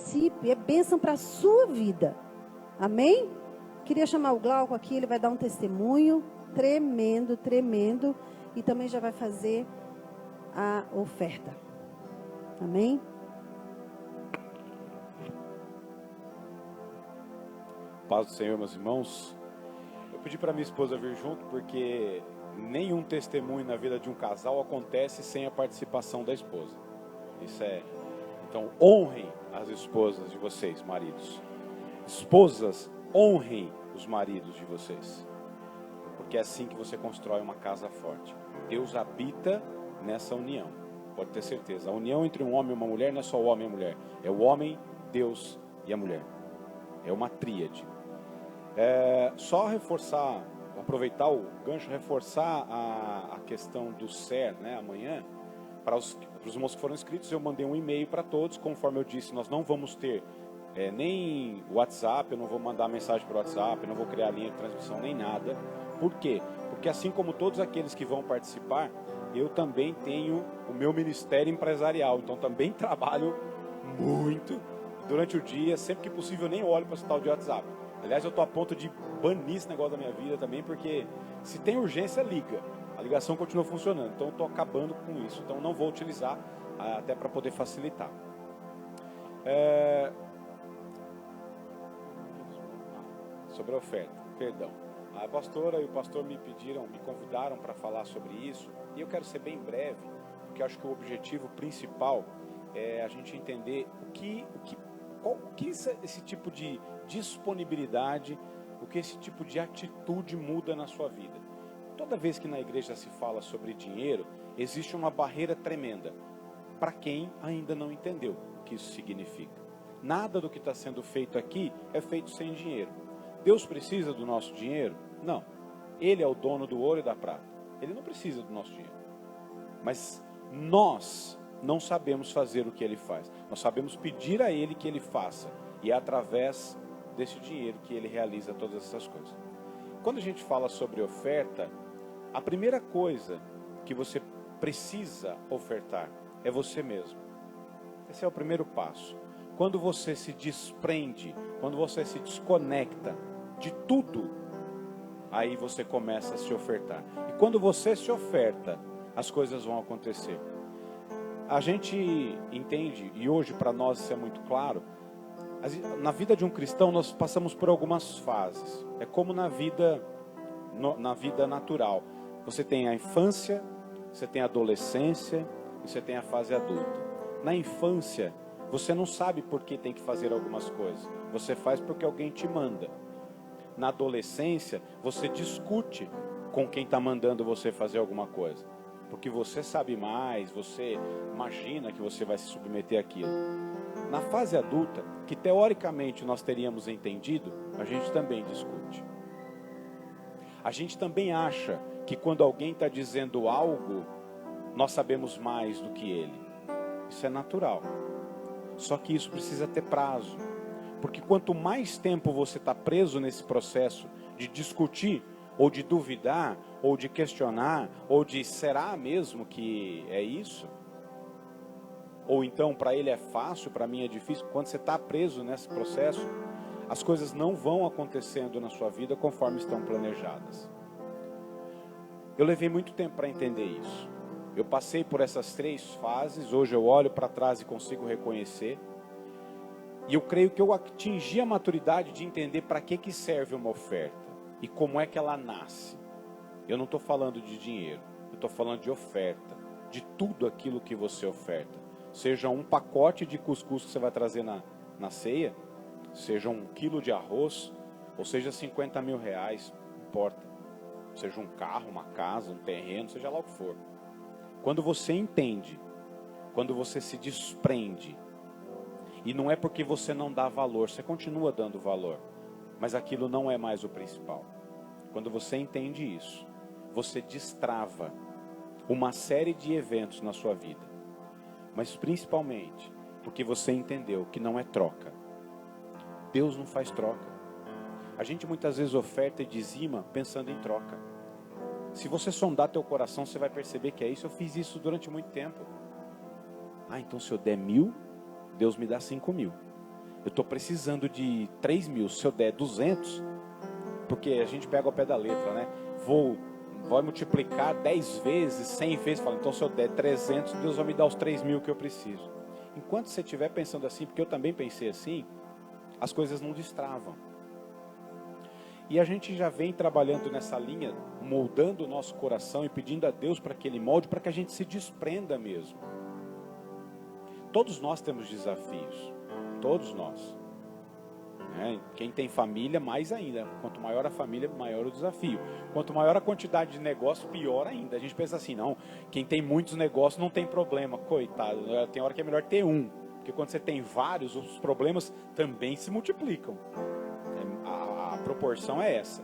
participe, é bênção para a sua vida. Amém? Queria chamar o Glauco aqui, ele vai dar um testemunho tremendo, tremendo, e também já vai fazer a oferta. Amém? Paz do Senhor, meus irmãos. Eu pedi para minha esposa vir junto porque nenhum testemunho na vida de um casal acontece sem a participação da esposa. Isso é. Então, honrem as esposas de vocês, maridos. Esposas, honrem os maridos de vocês. Porque é assim que você constrói uma casa forte. Deus habita nessa união. Pode ter certeza. A união entre um homem e uma mulher não é só o homem e a mulher. É o homem, Deus e a mulher. É uma tríade. Só reforçar, aproveitar o gancho, reforçar a questão do SER, né, amanhã. Para os irmãos que foram inscritos, eu mandei um e-mail para todos. Conforme eu disse, nós não vamos ter nem WhatsApp, eu não vou mandar mensagem para o WhatsApp, eu não vou criar linha de transmissão, nem nada. Por quê? Porque assim como todos aqueles que vão participar, eu também tenho o meu ministério empresarial. Então também trabalho muito durante o dia, sempre que possível eu nem olho para esse tal de WhatsApp. Aliás, eu estou a ponto de banir esse negócio da minha vida também, porque se tem urgência, liga. A ligação continua funcionando, então eu estou acabando com isso. Então não vou utilizar, até para poder facilitar. Sobre a oferta, perdão. A pastora e o pastor me convidaram para falar sobre isso. E eu quero ser bem breve, porque eu acho que o objetivo principal é a gente entender o que esse tipo de disponibilidade, o que esse tipo de atitude muda na sua vida. Toda vez que na igreja se fala sobre dinheiro, existe uma barreira tremenda para quem ainda não entendeu o que isso significa. Nada do que está sendo feito aqui é feito sem dinheiro. Deus precisa do nosso dinheiro? Não. Ele é o dono do ouro e da prata. Ele não precisa do nosso dinheiro. Mas nós não sabemos fazer o que ele faz. Nós sabemos pedir a ele que ele faça. E é através desse dinheiro que ele realiza todas essas coisas. Quando a gente fala sobre oferta, a primeira coisa que você precisa ofertar é você mesmo. Esse é o primeiro passo. Quando você se desprende, quando você se desconecta de tudo, aí você começa a se ofertar. E quando você se oferta, as coisas vão acontecer. A gente entende, e hoje para nós isso é muito claro, na vida de um cristão nós passamos por algumas fases. É como na vida natural. Você tem a infância, você tem a adolescência e você tem a fase adulta. Na infância, você não sabe por que tem que fazer algumas coisas. Você faz porque alguém te manda. Na adolescência, você discute com quem está mandando você fazer alguma coisa. Porque você sabe mais, você imagina que você vai se submeter àquilo. Na fase adulta, que teoricamente nós teríamos entendido, a gente também discute. A gente também acha que quando alguém está dizendo algo, nós sabemos mais do que ele. Isso é natural. Só que isso precisa ter prazo. Porque quanto mais tempo você está preso nesse processo de discutir, ou de duvidar, ou de questionar, ou de será mesmo que é isso? Ou então para ele é fácil, para mim é difícil. Quando você está preso nesse processo, as coisas não vão acontecendo na sua vida conforme estão planejadas. Eu levei muito tempo para entender isso. Eu passei por essas 3 fases, hoje eu olho para trás e consigo reconhecer. E eu creio que eu atingi a maturidade de entender para que serve uma oferta e como é que ela nasce. Eu não estou falando de dinheiro, eu estou falando de oferta, de tudo aquilo que você oferta. Seja um pacote de cuscuz que você vai trazer na ceia, seja 1 quilo de arroz, ou seja 50 mil reais, não importa. Seja um carro, uma casa, um terreno, seja lá o que for. Quando você entende, quando você se desprende, e não é porque você não dá valor, você continua dando valor, mas aquilo não é mais o principal. Quando você entende isso, você destrava uma série de eventos na sua vida, mas principalmente porque você entendeu que não é troca. Deus não faz troca. A gente muitas vezes oferta e dizima pensando em troca. Se você sondar teu coração, você vai perceber que é isso. Eu fiz isso durante muito tempo. Então se eu der 1.000, Deus me dá 5.000. eu estou precisando de 3 mil, se eu der 200, porque a gente pega ao pé da letra, né? Vai multiplicar 10 vezes, 100 vezes, fala, então se eu der 300, Deus vai me dar os 3 mil que eu preciso. Enquanto você estiver pensando assim, porque eu também pensei assim, as coisas não destravam. E a gente já vem trabalhando nessa linha, moldando o nosso coração e pedindo a Deus para que Ele molde, para que a gente se desprenda mesmo. Todos nós temos desafios, todos nós. Quem tem família, mais ainda. Quanto maior a família, maior o desafio. Quanto maior a quantidade de negócio, pior ainda. A gente pensa assim, não, quem tem muitos negócios não tem problema. Coitado, tem hora que é melhor ter um. Porque quando você tem vários, os problemas também se multiplicam. A proporção é essa.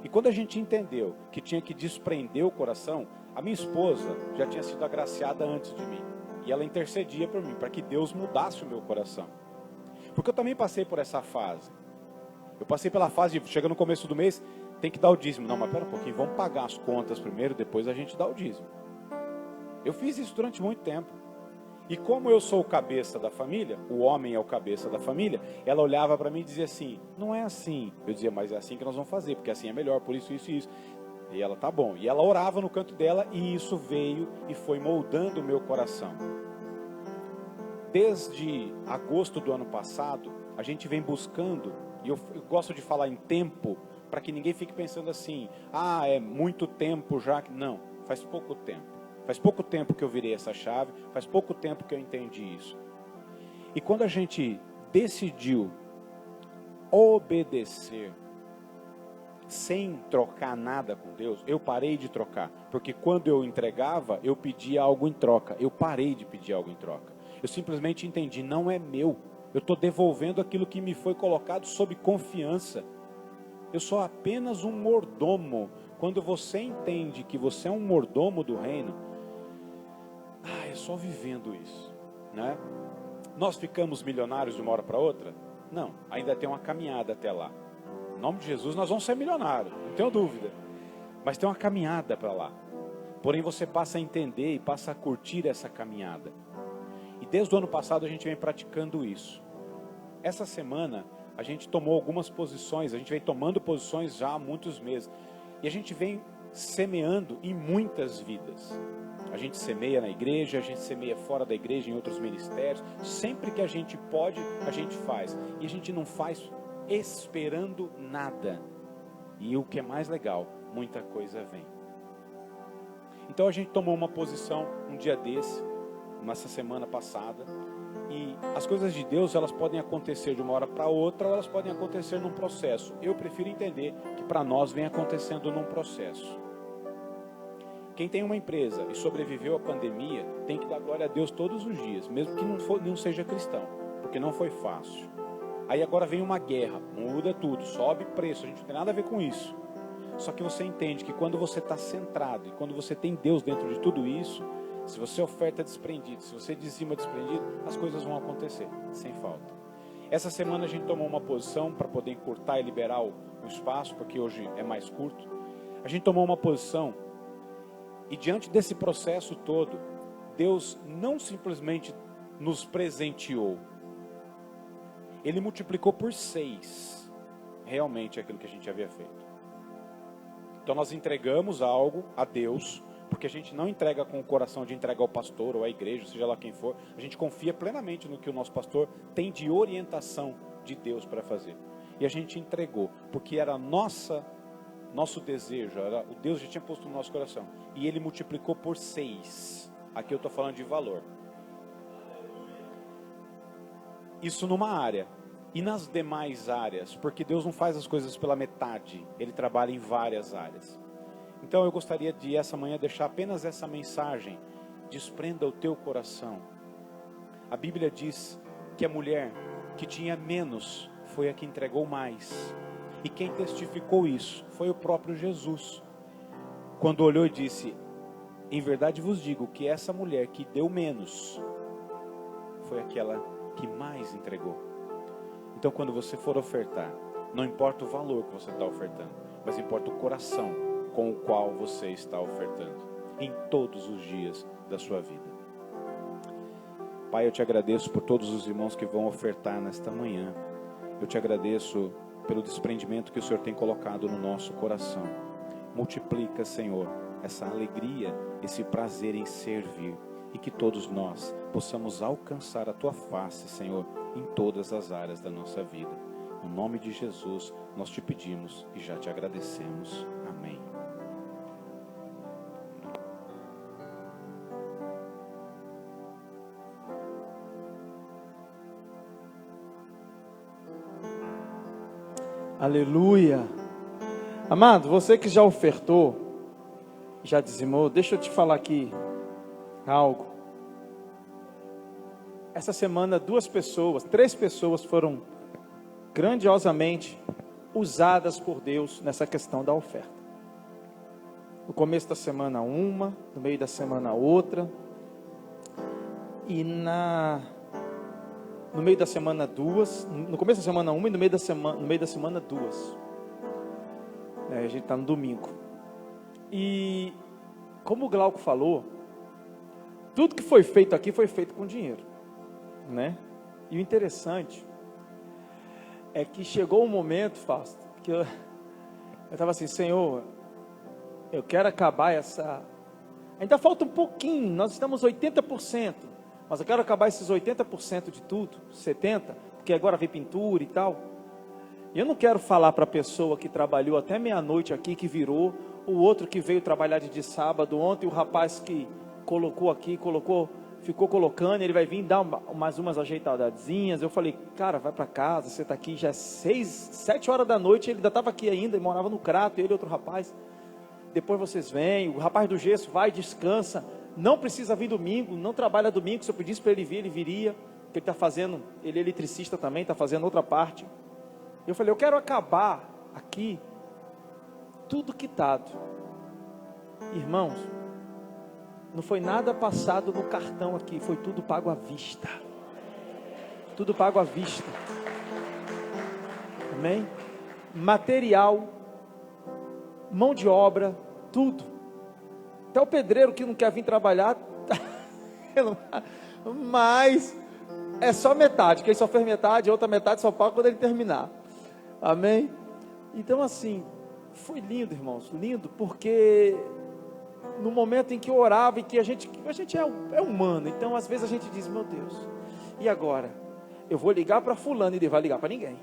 E quando a gente entendeu que tinha que desprender o coração, a minha esposa já tinha sido agraciada antes de mim. E ela intercedia por mim, para que Deus mudasse o meu coração. Porque eu também passei por essa fase. Eu passei pela fase de, chega no começo do mês, tem que dar o dízimo. Não, mas pera um pouquinho, vamos pagar as contas primeiro, depois a gente dá o dízimo. Eu fiz isso durante muito tempo. E como eu sou o cabeça da família, o homem é o cabeça da família, ela olhava para mim e dizia assim, não é assim. Eu dizia, mas é assim que nós vamos fazer, porque assim é melhor, por isso, isso e isso. E ela, tá bom. E ela orava no canto dela e isso veio e foi moldando o meu coração. Desde agosto do ano passado, a gente vem buscando, e eu gosto de falar em tempo, para que ninguém fique pensando assim, é muito tempo já. Não, faz pouco tempo. Faz pouco tempo que eu virei essa chave, faz pouco tempo que eu entendi isso. E quando a gente decidiu obedecer, sem trocar nada com Deus, eu parei de trocar. Porque quando eu entregava, eu pedia algo em troca. Eu parei de pedir algo em troca. Eu simplesmente entendi, não é meu. Eu estou devolvendo aquilo que me foi colocado sob confiança. Eu sou apenas um mordomo. Quando você entende que você é um mordomo do reino, é só vivendo isso, né? Nós ficamos milionários de uma hora para outra? Não, ainda tem uma caminhada até lá. Em nome de Jesus nós vamos ser milionários, não tenho dúvida. Mas tem uma caminhada para lá. Porém você passa a entender e passa a curtir essa caminhada. E desde o ano passado a gente vem praticando isso. Essa semana a gente tomou algumas posições, a gente vem tomando posições já há muitos meses. E a gente vem semeando em muitas vidas. A gente semeia na igreja, a gente semeia fora da igreja, em outros ministérios. Sempre que a gente pode, a gente faz. E a gente não faz esperando nada. E o que é mais legal, muita coisa vem. Então a gente tomou uma posição um dia desse, nessa semana passada, e as coisas de Deus, elas podem acontecer de uma hora para outra, ou elas podem acontecer num processo. Eu prefiro entender que para nós vem acontecendo num processo. Quem tem uma empresa e sobreviveu à pandemia, tem que dar glória a Deus todos os dias, mesmo que não seja cristão, porque não foi fácil. Aí agora vem uma guerra, muda tudo, sobe preço, a gente não tem nada a ver com isso. Só que você entende que quando você está centrado, e quando você tem Deus dentro de tudo isso, se você oferta desprendido, se você dizima desprendido, as coisas vão acontecer, sem falta. Essa semana a gente tomou uma posição para poder encurtar e liberar o espaço, porque hoje é mais curto. A gente tomou uma posição, e diante desse processo todo, Deus não simplesmente nos presenteou, Ele multiplicou por 6, realmente aquilo que a gente havia feito. Então nós entregamos algo a Deus, porque a gente não entrega com o coração de entregar ao pastor ou à igreja, seja lá quem for. A gente confia plenamente no que o nosso pastor tem de orientação de Deus para fazer. E a gente entregou, porque era nosso desejo, o Deus já tinha posto no nosso coração. E Ele multiplicou por 6. Aqui eu estou falando de valor. Isso numa área. E nas demais áreas, porque Deus não faz as coisas pela metade, Ele trabalha em várias áreas. Então eu gostaria de essa manhã deixar apenas essa mensagem: desprenda o teu coração. A Bíblia diz que a mulher que tinha menos foi a que entregou mais. E quem testificou isso foi o próprio Jesus. Quando olhou e disse: em verdade vos digo que essa mulher que deu menos foi aquela que mais entregou. Então quando você for ofertar, não importa o valor que você está ofertando, mas importa o coração com o qual você está ofertando, em todos os dias da sua vida. Pai, eu te agradeço por todos os irmãos que vão ofertar nesta manhã. Eu te agradeço pelo desprendimento que o Senhor tem colocado no nosso coração. Multiplica, Senhor, essa alegria, esse prazer em servir, e que todos nós possamos alcançar a tua face, Senhor, em todas as áreas da nossa vida. No nome de Jesus, nós te pedimos e já te agradecemos. Amém. Aleluia. Amado, você que já ofertou, já dizimou, deixa eu te falar aqui algo. Essa semana 3 pessoas foram grandiosamente usadas por Deus nessa questão da oferta. No começo da semana uma, no meio da semana outra, e no meio da semana 2, no começo da semana uma e no meio da semana 2. A gente está no domingo. E como o Glauco falou, tudo que foi feito aqui foi feito com dinheiro, né? E o interessante é que chegou um momento, Fausto, que eu estava assim, Senhor, eu quero acabar essa... Ainda falta um pouquinho, nós estamos 80%, mas eu quero acabar esses 80% de tudo, 70%, porque agora vem pintura e tal. E eu não quero falar para a pessoa que trabalhou até meia-noite aqui, que virou, o outro que veio trabalhar de sábado, ontem o rapaz que colocou aqui, ficou colocando, ele vai vir dar mais umas ajeitadazinhas. Eu falei, cara, vai para casa, você está aqui, já é 7 horas da noite, ele ainda estava aqui ainda, ele morava no Crato, ele e outro rapaz. Depois vocês vêm, o rapaz do gesso vai, descansa, não precisa vir domingo, não trabalha domingo, se eu pedisse para ele vir, ele viria, porque ele está fazendo, ele é eletricista também, está fazendo outra parte. Eu falei, eu quero acabar aqui, tudo quitado. Irmãos, não foi nada passado no cartão aqui, foi tudo pago à vista. Tudo pago à vista. Amém? Material, mão de obra, tudo. Até o pedreiro que não quer vir trabalhar, mas é só metade. Quem só fez metade, a outra metade só paga quando ele terminar. Amém? Então assim, foi lindo, irmãos, lindo, porque no momento em que eu orava e que a gente é humano, então às vezes a gente diz, meu Deus, e agora? Eu vou ligar para fulano e ele vai ligar para ninguém.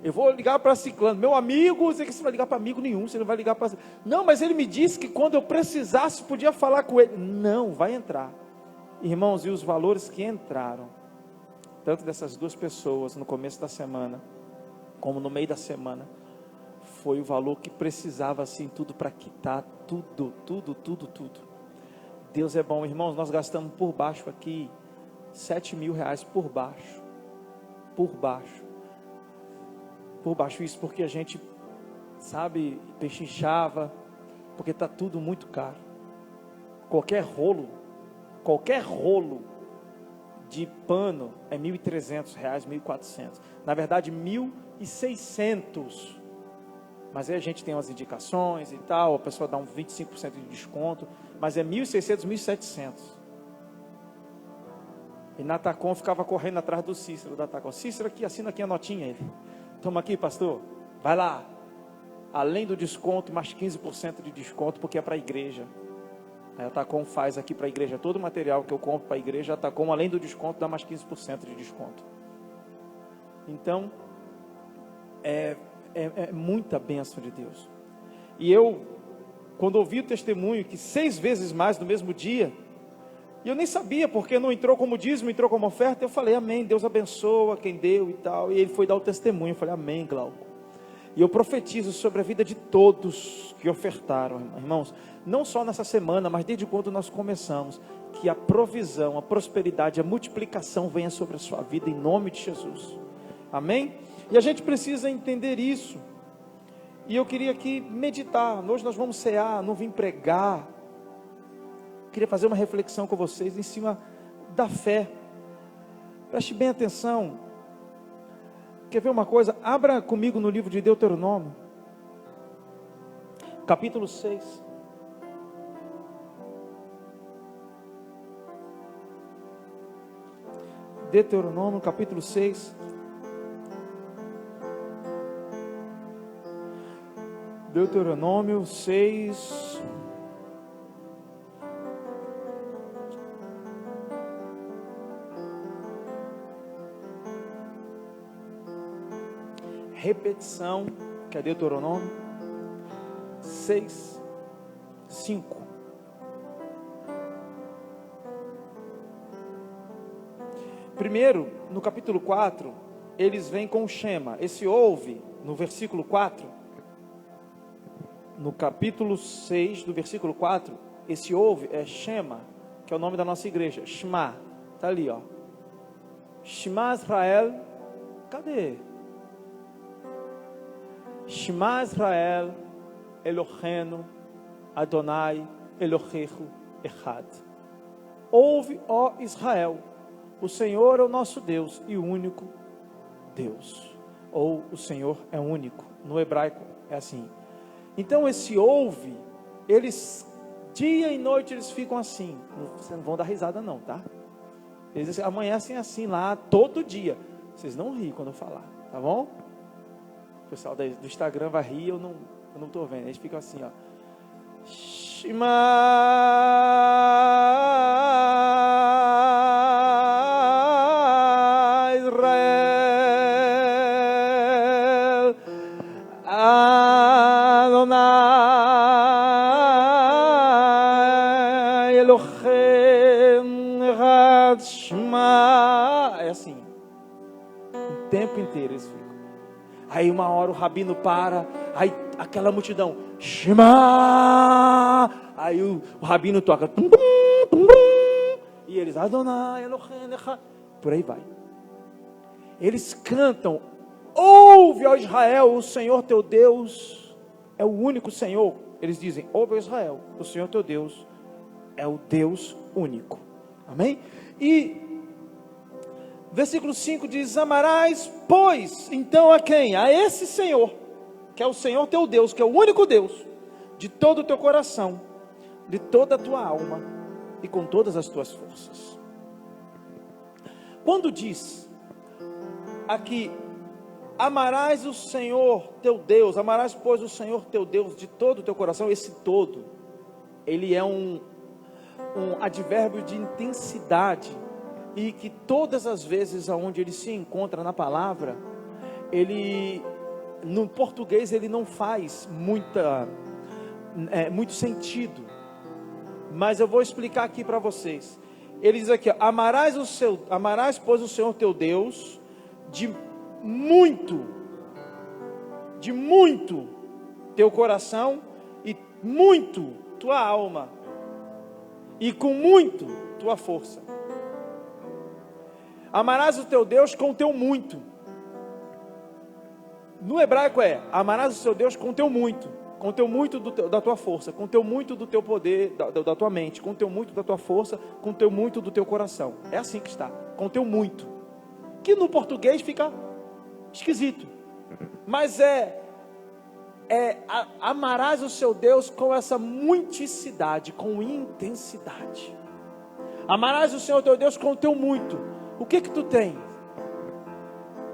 Eu vou ligar para ciclano, meu amigo, você vai ligar para amigo nenhum, você não vai ligar para... Não, mas ele me disse que quando eu precisasse, podia falar com ele. Não, vai entrar. Irmãos, e os valores que entraram, tanto dessas 2 pessoas no começo da semana, como no meio da semana, foi o valor que precisava, assim, tudo para quitar, tudo. Deus é bom, irmãos, nós gastamos por baixo aqui, 7 mil reais por baixo, isso porque a gente, sabe, pechinchava, porque está tudo muito caro. Qualquer rolo de pano é R$ 1.300, R$ 1.400, na verdade 1.600, mas aí a gente tem umas indicações e tal, a pessoa dá um 25% de desconto, mas é 1.600, 1.700, e na Tacom ficava correndo atrás do Cícero, da Tacom, Cícero aqui, assina aqui a notinha, ele, toma aqui pastor, vai lá, além do desconto, mais 15% de desconto, porque é para a igreja. A Tacom faz aqui para a igreja, todo o material que eu compro para a igreja, a Tacom, além do desconto, dá mais 15% de desconto. Então, é muita bênção de Deus. E eu, quando ouvi o testemunho, que 6 vezes mais no mesmo dia, e eu nem sabia, porque não entrou como dízimo, entrou como oferta, eu falei, amém, Deus abençoa quem deu e tal, e ele foi dar o testemunho, eu falei, amém, Glauco. E eu profetizo sobre a vida de todos que ofertaram, irmãos, não só nessa semana, mas desde quando nós começamos, que a provisão, a prosperidade, a multiplicação venha sobre a sua vida, em nome de Jesus, amém? E a gente precisa entender isso, e eu queria aqui meditar, hoje nós vamos cear, não vim pregar, queria fazer uma reflexão com vocês, em cima da fé, preste bem atenção. Quer ver uma coisa? Abra comigo no livro de Deuteronômio, capítulo 6. Deuteronômio, capítulo 6. Deuteronômio 6. Repetição, que é Deuteronômio 6, 5. Primeiro, no capítulo 4, eles vêm com o Shema. Esse ouve, no versículo 4, no capítulo 6, do versículo 4, esse ouve é Shema, que é o nome da nossa igreja. Shema, está ali, ó. Shema Israel, cadê? Shema Israel, Eloheinu, Adonai, Eloheinu, Echad. Ouve, ó Israel, o Senhor é o nosso Deus e o único Deus. Ou o Senhor é único. No hebraico é assim. Então esse ouve, eles, dia e noite eles ficam assim. Vocês não vão dar risada não, tá? Eles amanhecem assim lá, todo dia. Vocês não riem quando eu falar, tá bom? O pessoal do Instagram vai rir, eu não estou vendo. Eles ficam assim, ó. Shema Israel Adonai Elohim Echad Shema. É assim. O tempo inteiro eles ficam. Aí uma hora o rabino para, aí aquela multidão, Shema! Aí o rabino toca, tum, tum, tum, tum, e eles, Adonai, Elohim, Echad, por aí vai. Eles cantam, ouve, ó Israel, o Senhor teu Deus é o único Senhor. Eles dizem, ouve, ó Israel, o Senhor teu Deus é o Deus único. Amém? E versículo 5 diz, amarás, pois, então a quem? A esse Senhor, que é o Senhor teu Deus, que é o único Deus, de todo o teu coração, de toda a tua alma e com todas as tuas forças. Quando diz aqui, amarás o Senhor teu Deus, amarás, pois, o Senhor teu Deus de todo o teu coração, esse todo, ele é um advérbio de intensidade, e que todas as vezes aonde ele se encontra na palavra, ele, no português, ele não faz muito sentido, mas eu vou explicar aqui para vocês. Ele diz aqui, amarás, pois, o Senhor teu Deus, de muito teu coração, e muito tua alma, e com muito tua força. Amarás o teu Deus com o teu muito. No hebraico amarás o teu Deus com o teu muito da tua força, com o teu muito do teu poder, da tua mente, com o teu muito da tua força, com o teu muito do teu coração. É assim que está, com o teu muito. Que no português fica esquisito, mas amarás o seu Deus com essa muiticidade, com intensidade. Amarás o Senhor teu Deus com o teu muito. O que tu tem?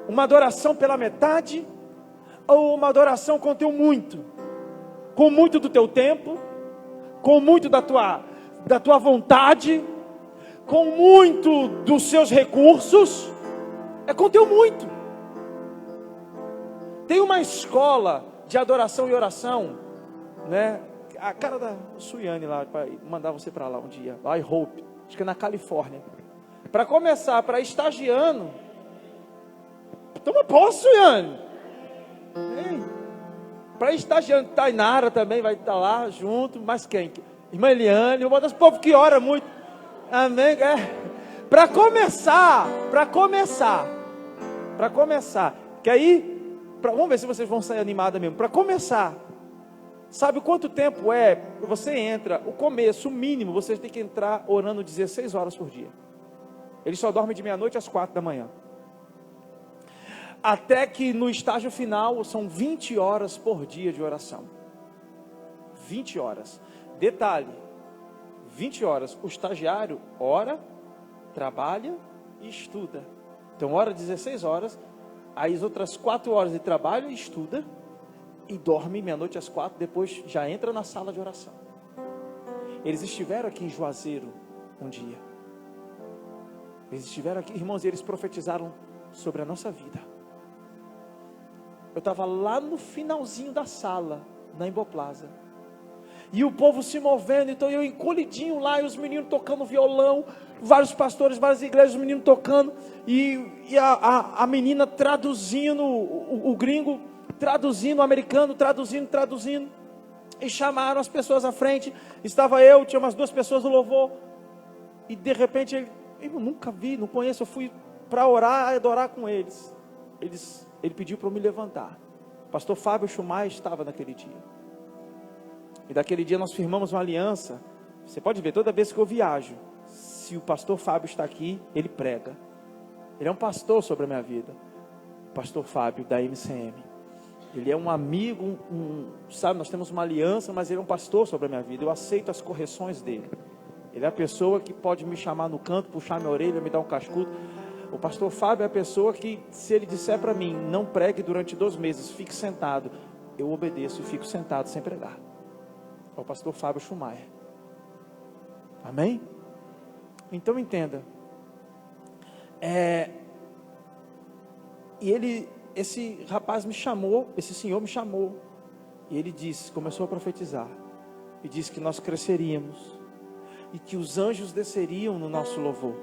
Uma adoração pela metade, ou uma adoração com o teu muito? Com muito do teu tempo, com muito da tua vontade, com muito dos seus recursos, é com o teu muito. Tem uma escola de adoração e oração, né? A cara da Suiane lá, para mandar você para lá um dia, I Hope, acho que é na Califórnia. Para começar, para estagiando, toma posse, Suiane. Para estagiando, Tainara também vai estar lá junto, mas quem? Irmã Eliane, uma das povos que ora muito, amém? Para começar, que aí, vamos ver se vocês vão sair animados mesmo. Para começar, sabe quanto tempo você entra, o começo, o mínimo, você tem que entrar orando 16 horas por dia. Ele só dorme de meia-noite às 4 da manhã. Até que no estágio final, são 20 horas por dia de oração. 20 horas. Detalhe, 20 horas. O estagiário ora, trabalha e estuda. Então, ora 16 horas, aí as outras 4 horas de trabalho, estuda, e dorme meia-noite às 4, depois já entra na sala de oração. Eles estiveram aqui em Juazeiro um dia. Eles estiveram aqui, irmãos, e eles profetizaram sobre a nossa vida. Eu estava lá no finalzinho da sala, na Emboplaza, e o povo se movendo, então eu encolhidinho lá, e os meninos tocando violão, vários pastores, várias igrejas, os meninos tocando, e a menina traduzindo, o gringo traduzindo, o americano traduzindo, e chamaram as pessoas à frente. Estava eu, tinha umas 2 pessoas do louvor, e de repente, eu nunca vi, não conheço, eu fui para orar, adorar com eles. Ele pediu para eu me levantar. O pastor Fábio Schumacher estava naquele dia. E daquele dia nós firmamos uma aliança. Você pode ver, toda vez que eu viajo, se o pastor Fábio está aqui, ele prega. Ele é um pastor sobre a minha vida. O pastor Fábio da MCM. Ele é um amigo, sabe, nós temos uma aliança, mas ele é um pastor sobre a minha vida. Eu aceito as correções dele. Ele é a pessoa que pode me chamar no canto, puxar minha orelha, me dar um cascudo. O pastor Fábio é a pessoa que, se ele disser para mim, não pregue durante 2 meses, fique sentado, eu obedeço e fico sentado sem pregar. É o pastor Fábio Schumacher. Amém? Então entenda. E esse rapaz me chamou, esse senhor me chamou, e ele disse, começou a profetizar, e disse que nós cresceríamos, e que os anjos desceriam no nosso louvor.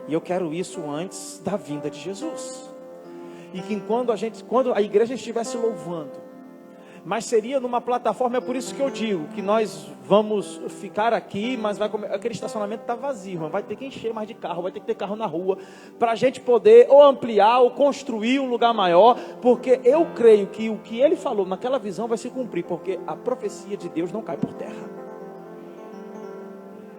E eu quero isso antes da vinda de Jesus. E que quando a igreja estivesse louvando, mas seria numa plataforma, é por isso que eu digo, que nós vamos ficar aqui, mas aquele estacionamento está vazio, vai ter que encher mais de carro, vai ter que ter carro na rua, para a gente poder ou ampliar, ou construir um lugar maior, porque eu creio que o que ele falou naquela visão vai se cumprir, porque a profecia de Deus não cai por terra.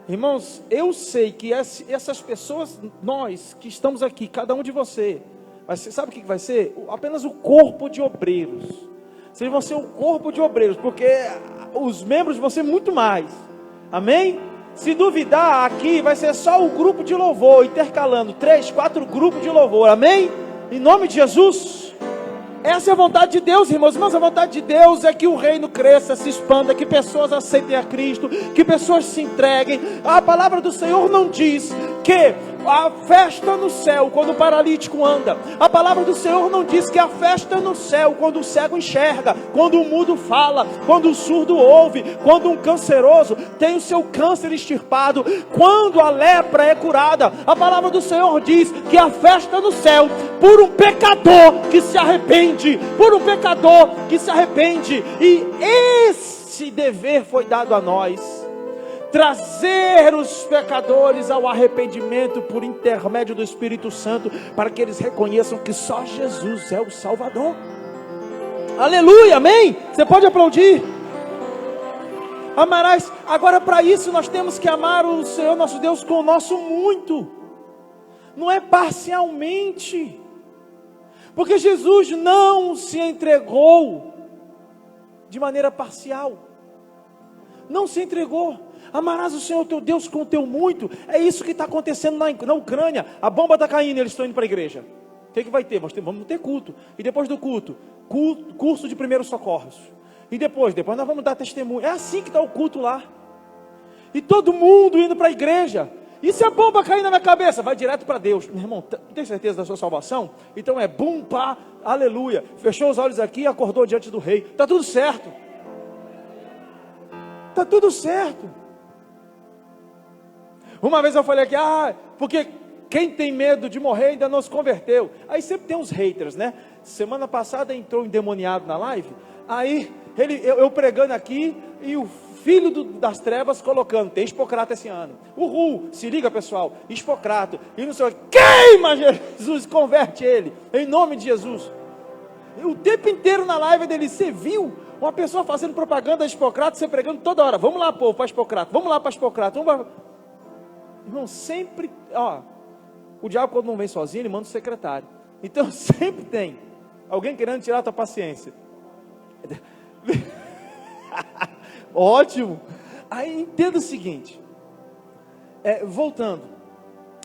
Irmãos, eu sei que essas pessoas, nós que estamos aqui, cada um de você, sabe o que vai ser? Apenas o corpo de obreiros. Vocês vão ser o corpo de obreiros, porque os membros vão ser muito mais. Amém? Se duvidar, aqui vai ser só o grupo de louvor, intercalando 3, 4 grupos de louvor. Amém? Em nome de Jesus. Essa é a vontade de Deus, irmãos. Mas a vontade de Deus é que o reino cresça, se expanda, que pessoas aceitem a Cristo, que pessoas se entreguem. A palavra do Senhor não diz que a festa no céu quando o paralítico anda. A palavra do Senhor não diz que a festa no céu quando o cego enxerga, quando o mudo fala, quando o surdo ouve, quando um canceroso tem o seu câncer extirpado, quando a lepra é curada. A palavra do Senhor diz que a festa no céu por um pecador que se arrepende, por um pecador que se arrepende. E esse dever foi dado a nós, trazer os pecadores ao arrependimento por intermédio do Espírito Santo, para que eles reconheçam que só Jesus é o Salvador. Aleluia, amém? Você pode aplaudir. Amarás. Agora, para isso nós temos que amar o Senhor nosso Deus com o nosso muito, não é parcialmente, porque Jesus não se entregou de maneira parcial, não se entregou. Amarás o Senhor teu Deus com o teu muito. É isso que está acontecendo na Ucrânia. A bomba está caindo, eles estão indo para a igreja. O que vai ter? Vamos ter culto. E depois do culto, curso de primeiros socorros. E depois nós vamos dar testemunho. É assim que está o culto lá. E todo mundo indo para a igreja. E se a bomba cair na minha cabeça? Vai direto para Deus. Meu irmão, tem certeza da sua salvação? Então é bum, pá, aleluia. Fechou os olhos aqui e acordou diante do rei. Está tudo certo. Está tudo certo. Uma vez eu falei aqui, porque quem tem medo de morrer ainda não se converteu. Aí sempre tem uns haters, né? Semana passada entrou um endemoniado na live. Aí eu pregando aqui e o filho das trevas colocando, tem Hipocrata esse ano. Se liga pessoal, Hipocrata. E não sei, queima Jesus, converte ele, em nome de Jesus. O tempo inteiro na live dele, você viu uma pessoa fazendo propaganda de Hipocrata, você pregando toda hora, vamos lá povo, para Hipocrata, vamos lá para Hipocrata, vamos lá. Irmão, sempre, o diabo quando não vem sozinho, ele manda o secretário. Então sempre tem alguém querendo tirar a tua paciência. Ótimo. Aí entenda o seguinte, voltando,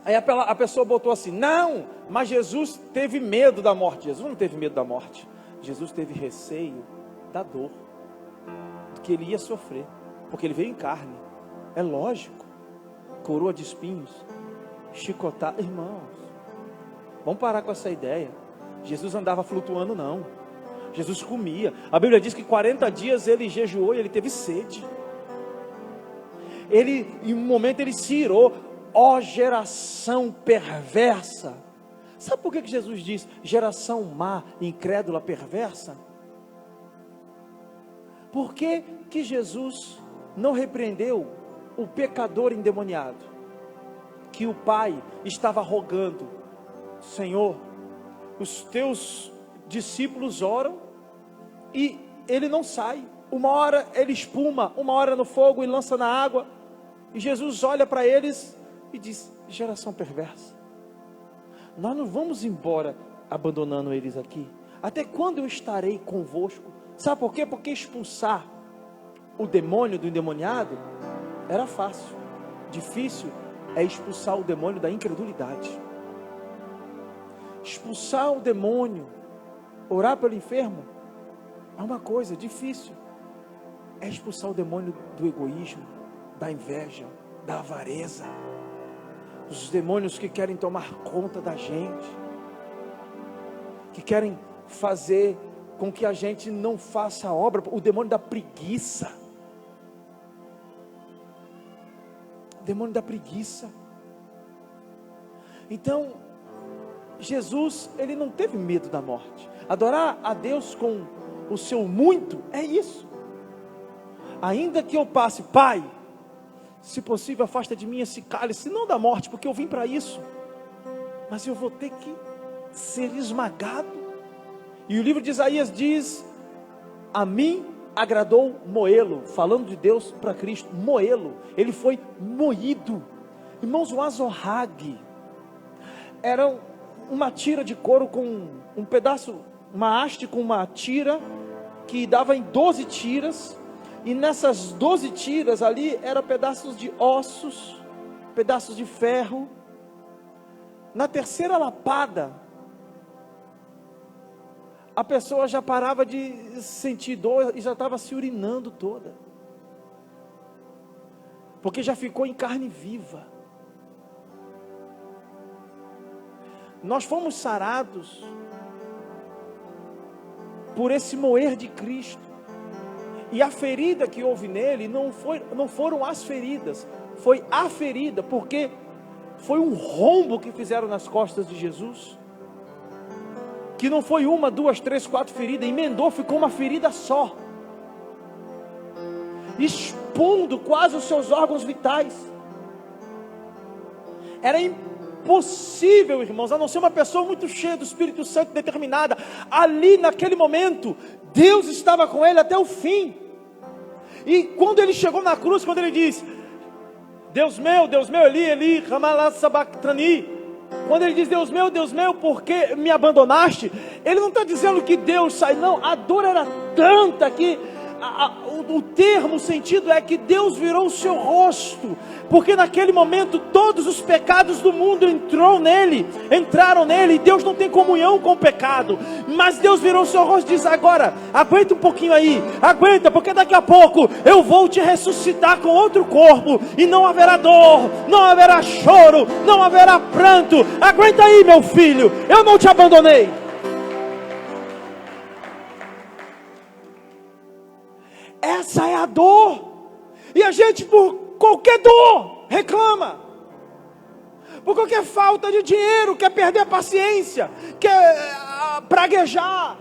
Aí a pessoa botou assim: não, mas Jesus teve medo da morte. Jesus não teve medo da morte. Jesus teve receio da dor, do que ele ia sofrer, porque ele veio em carne. É lógico. Coroa de espinhos, chicotada. Irmãos, vamos parar com essa ideia. Jesus andava flutuando, não. Jesus comia. A Bíblia diz que 40 dias ele jejuou e ele teve sede. Em um momento ele se irou. Ó geração perversa. Sabe por que Jesus diz geração má, incrédula, perversa? Por que Jesus não repreendeu o pecador endemoniado? Que o pai estava rogando: Senhor, os teus discípulos oram e ele não sai. Uma hora ele espuma, uma hora no fogo e lança na água. E Jesus olha para eles e diz: geração perversa, nós não vamos embora abandonando eles aqui. Até quando eu estarei convosco? Sabe por quê? Porque expulsar o demônio do endemoniado era fácil. Difícil é expulsar o demônio da incredulidade. Expulsar o demônio, orar pelo enfermo, é uma coisa difícil. É expulsar o demônio do egoísmo, da inveja, da avareza. Os demônios que querem tomar conta da gente, que querem fazer com que a gente não faça a obra. O demônio da preguiça. O demônio da preguiça. Então, Jesus, ele não teve medo da morte. Adorar a Deus com o seu muito, é isso. Ainda que eu passe, Pai, se possível afasta de mim esse cálice, não da morte, porque eu vim para isso, mas eu vou ter que ser esmagado. E o livro de Isaías diz: a mim agradou moê-lo, falando de Deus para Cristo, moê-lo, ele foi moído. Irmãos, o azorrague era uma tira de couro com um pedaço, uma haste com uma tira, que dava em 12 tiras, e nessas 12 tiras ali, eram pedaços de ossos, pedaços de ferro. Na terceira lapada, a pessoa já parava de sentir dor e já estava se urinando toda, porque já ficou em carne viva. Nós fomos sarados por esse moer de Cristo. E a ferida que houve nele não foram as feridas, foi a ferida, porque foi um rombo que fizeram nas costas de Jesus, que não foi uma, duas, três, quatro feridas, emendou, ficou uma ferida só, expondo quase os seus órgãos vitais. Era impossível, irmãos, a não ser uma pessoa muito cheia do Espírito Santo, determinada. Ali naquele momento, Deus estava com ele até o fim. E quando ele chegou na cruz, quando ele diz: Deus meu, Eli, Eli, lama sabachthani. Quando ele diz: Deus meu, por que me abandonaste? Ele não está dizendo que Deus sai, não. A dor era tanta que o termo, o sentido é que Deus virou o seu rosto, porque naquele momento todos os pecados do mundo entraram nele, e Deus não tem comunhão com o pecado, mas Deus virou o seu rosto e diz: agora, aguenta um pouquinho aí, aguenta, porque daqui a pouco eu vou te ressuscitar com outro corpo, e não haverá dor, não haverá choro, não haverá pranto. Aguenta aí, meu filho, eu não te abandonei. Essa é a dor. E a gente, por qualquer dor, reclama. Por qualquer falta de dinheiro, quer perder a paciência, quer praguejar.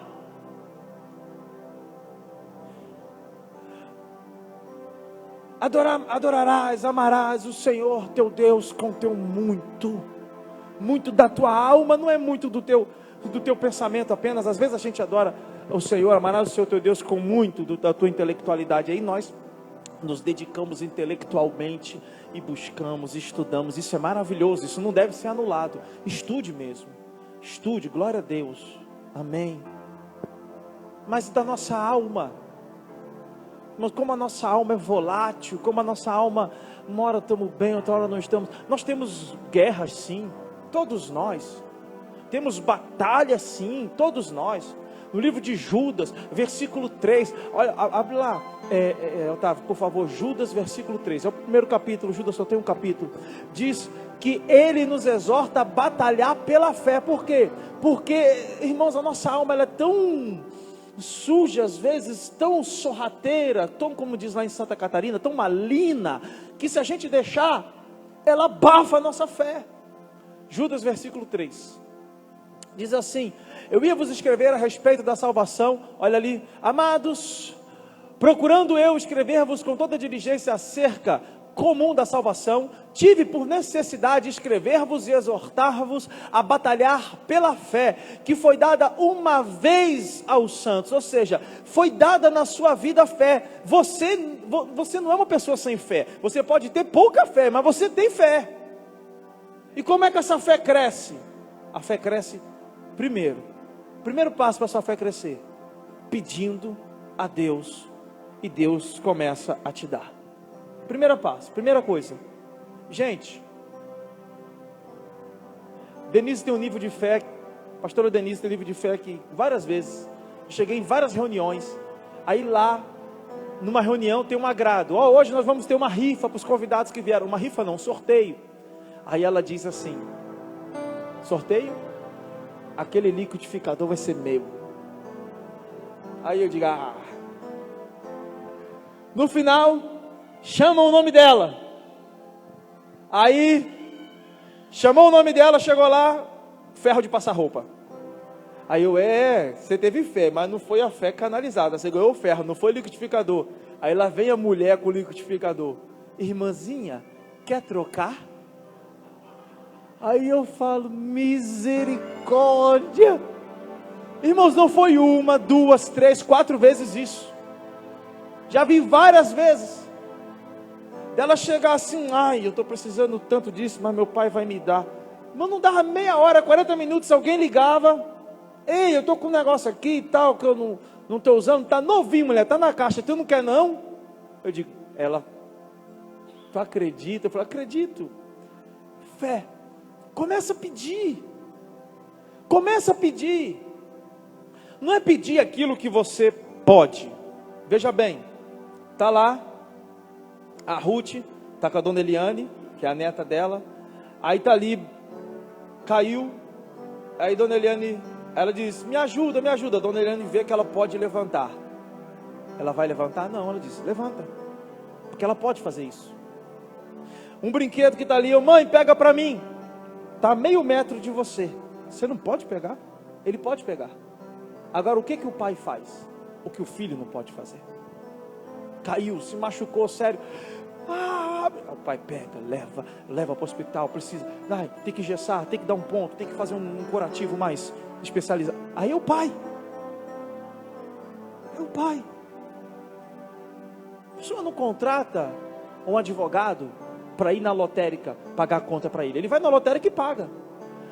Adorarás, amarás o Senhor teu Deus com teu muito. Muito da tua alma, não é muito do teu pensamento apenas. Às vezes a gente adora o Senhor, amarás o Senhor teu Deus com muito da tua intelectualidade. Aí nós nos dedicamos intelectualmente e buscamos, estudamos. Isso é maravilhoso, isso não deve ser anulado. Estude mesmo, estude, glória a Deus, amém. Mas da nossa alma, como a nossa alma é volátil, como a nossa alma uma hora estamos bem, outra hora não estamos. Nós temos guerras sim, todos nós. Temos batalhas sim, todos nós. No livro de Judas, versículo 3, olha, abre lá, Otávio, por favor, Judas, versículo 3, é o primeiro capítulo, Judas só tem um capítulo, diz que ele nos exorta a batalhar pela fé. Por quê? Porque, irmãos, a nossa alma ela é tão suja às vezes, tão sorrateira, tão, como diz lá em Santa Catarina, tão maligna, que se a gente deixar, ela abafa a nossa fé. Judas, versículo 3, diz assim: eu ia vos escrever a respeito da salvação, olha ali, amados, procurando eu escrever-vos com toda diligência acerca comum da salvação, tive por necessidade escrever-vos e exortar-vos a batalhar pela fé, que foi dada uma vez aos santos, ou seja, foi dada na sua vida a fé. Você não é uma pessoa sem fé, você pode ter pouca fé, mas você tem fé. E como é que essa fé cresce? A fé cresce primeiro passo para a sua fé crescer, pedindo a Deus, e Deus começa a te dar. Primeiro passo, primeira coisa, gente, Denise tem um nível de fé, pastora Denise tem um nível de fé que várias vezes, cheguei em várias reuniões, aí lá, numa reunião tem um agrado, hoje nós vamos ter uma rifa para os convidados que vieram, uma rifa não, um sorteio, aí ela diz assim, sorteio? Aquele liquidificador vai ser meu. Aí eu digo, no final, chamam o nome dela. Aí, chamou o nome dela, chegou lá, ferro de passar roupa. Aí eu, você teve fé, mas não foi a fé canalizada, você ganhou o ferro, não foi o liquidificador. Aí lá vem a mulher com o liquidificador. Irmãzinha, quer trocar? Aí eu falo, misericórdia. Irmãos, não foi uma, duas, três, 4 vezes isso. Já vi várias vezes. Dela chegar assim, eu estou precisando tanto disso, mas meu pai vai me dar. Mas não dava meia hora, 40 minutos, alguém ligava. Ei, eu estou com um negócio aqui e tal, que eu não estou usando, está novinho, mulher, está na caixa, tu não quer não? Eu digo, tu acredita? Eu falo, acredito. Fé. Começa a pedir. Começa a pedir. Não é pedir aquilo que você pode. Veja bem, está lá, a Ruth, está com a dona Eliane, que é a neta dela. Aí está ali, caiu. Aí dona Eliane, ela diz, me ajuda, me ajuda. A dona Eliane vê que ela pode levantar. Ela vai levantar? Não, ela diz, levanta. Porque ela pode fazer isso. Um brinquedo que está ali, mãe, pega para mim. Está a meio metro de você. Você não pode pegar? Ele pode pegar. Agora, o que o pai faz? O que o filho não pode fazer? Caiu, se machucou, sério. O pai pega, leva para o hospital, precisa. Tem que engessar, tem que dar um ponto, tem que fazer um curativo mais especializado. Aí é o pai. É o pai. A pessoa não contrata um advogado para ir na lotérica pagar a conta para ele. Ele vai na lotérica e paga.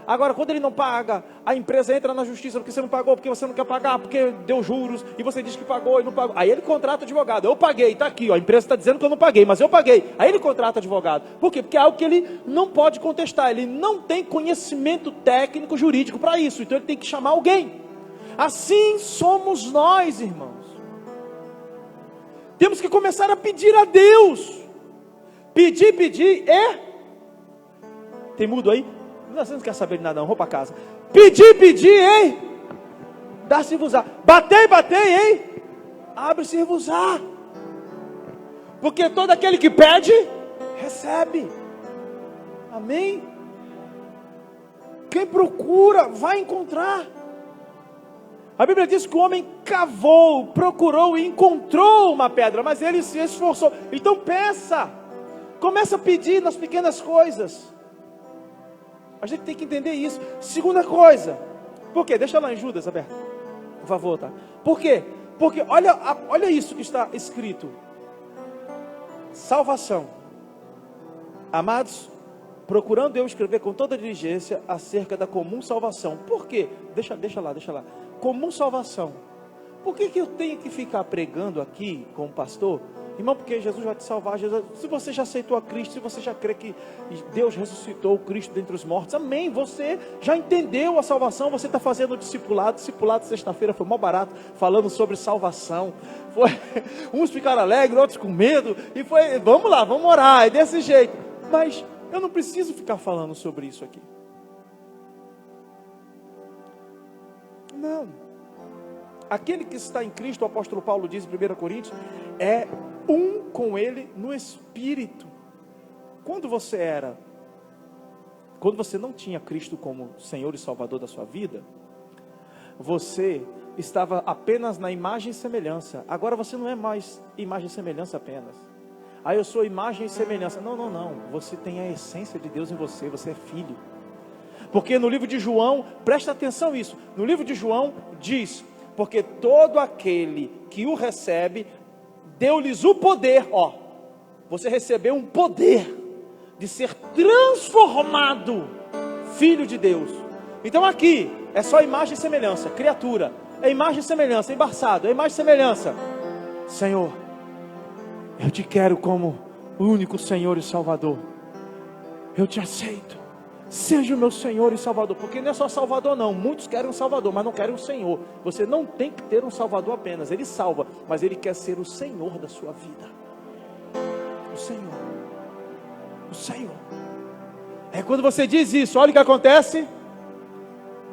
Agora, quando ele não paga, a empresa entra na justiça porque você não pagou, porque você não quer pagar, porque deu juros, e você diz que pagou e não pagou. Aí ele contrata advogado. Eu paguei, está aqui, a empresa está dizendo que eu não paguei, mas eu paguei. Aí ele contrata advogado. Por quê? Porque é algo que ele não pode contestar. Ele não tem conhecimento técnico jurídico para isso. Então ele tem que chamar alguém. Assim somos nós, irmãos. Temos que começar a pedir a Deus. Pedir tem mudo aí? Você não quer saber de nada não, vou para casa. Pedir, hein? Dá-se-vos-á. Batei, hein? Abre-se-vos-á. Porque todo aquele que pede, recebe. Amém? Quem procura, vai encontrar. A Bíblia diz que o homem cavou, procurou e encontrou uma pedra, mas ele se esforçou. Então peça. Começa a pedir nas pequenas coisas. A gente tem que entender isso. Segunda coisa. Por quê? Deixa lá em Judas aberto. Por favor, tá? Por quê? Porque olha isso que está escrito. Salvação. Amados, procurando eu escrever com toda diligência acerca da comum salvação. Por quê? Deixa lá. Comum salvação. Por que eu tenho que ficar pregando aqui como pastor Irmão, porque Jesus vai te salvar. Se você já aceitou a Cristo, se você já crê que Deus ressuscitou o Cristo dentre os mortos, amém, você já entendeu a salvação, você está fazendo o discipulado sexta-feira foi mó barato, falando sobre salvação. Uns ficaram alegres, outros com medo, e foi, vamos lá, vamos orar, é desse jeito. Mas eu não preciso ficar falando sobre isso aqui. Não. Aquele que está em Cristo, o apóstolo Paulo diz em 1 Coríntios, é um com Ele no Espírito. Quando você não tinha Cristo como Senhor e Salvador da sua vida, você estava apenas na imagem e semelhança. Agora você não é mais imagem e semelhança apenas. Aí eu sou imagem e semelhança. Não. Você tem a essência de Deus em você. Você é filho. Porque no livro de João, presta atenção nisso. No livro de João diz: porque todo aquele que o recebe, deu-lhes o poder. Você recebeu um poder de ser transformado filho de Deus. Então aqui é só imagem e semelhança, criatura. É imagem e semelhança, embaçado, é imagem e semelhança. Senhor, eu te quero como o único Senhor e Salvador. Eu te aceito. Seja o meu Senhor e Salvador. Porque não é só Salvador não. Muitos querem um Salvador, mas não querem um Senhor. Você não tem que ter um Salvador apenas. Ele salva, mas Ele quer ser o Senhor da sua vida. O Senhor. O Senhor. É quando você diz isso, olha o que acontece.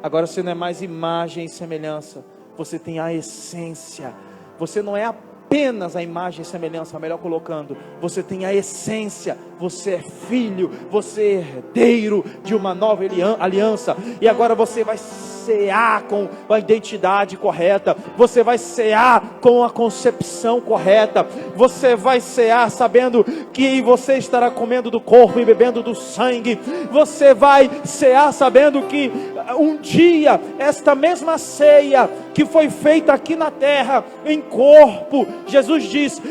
Agora você não é mais imagem e semelhança. Você tem a essência. Você não é apenas a imagem e semelhança, melhor colocando, você tem a essência, você é filho, você é herdeiro de uma nova aliança, e agora você vai cear com a identidade correta, você vai cear com a concepção correta, você vai cear sabendo que você estará comendo do corpo e bebendo do sangue, você vai cear sabendo que um dia, esta mesma ceia que foi feita aqui na terra, em corpo, Jesus diz,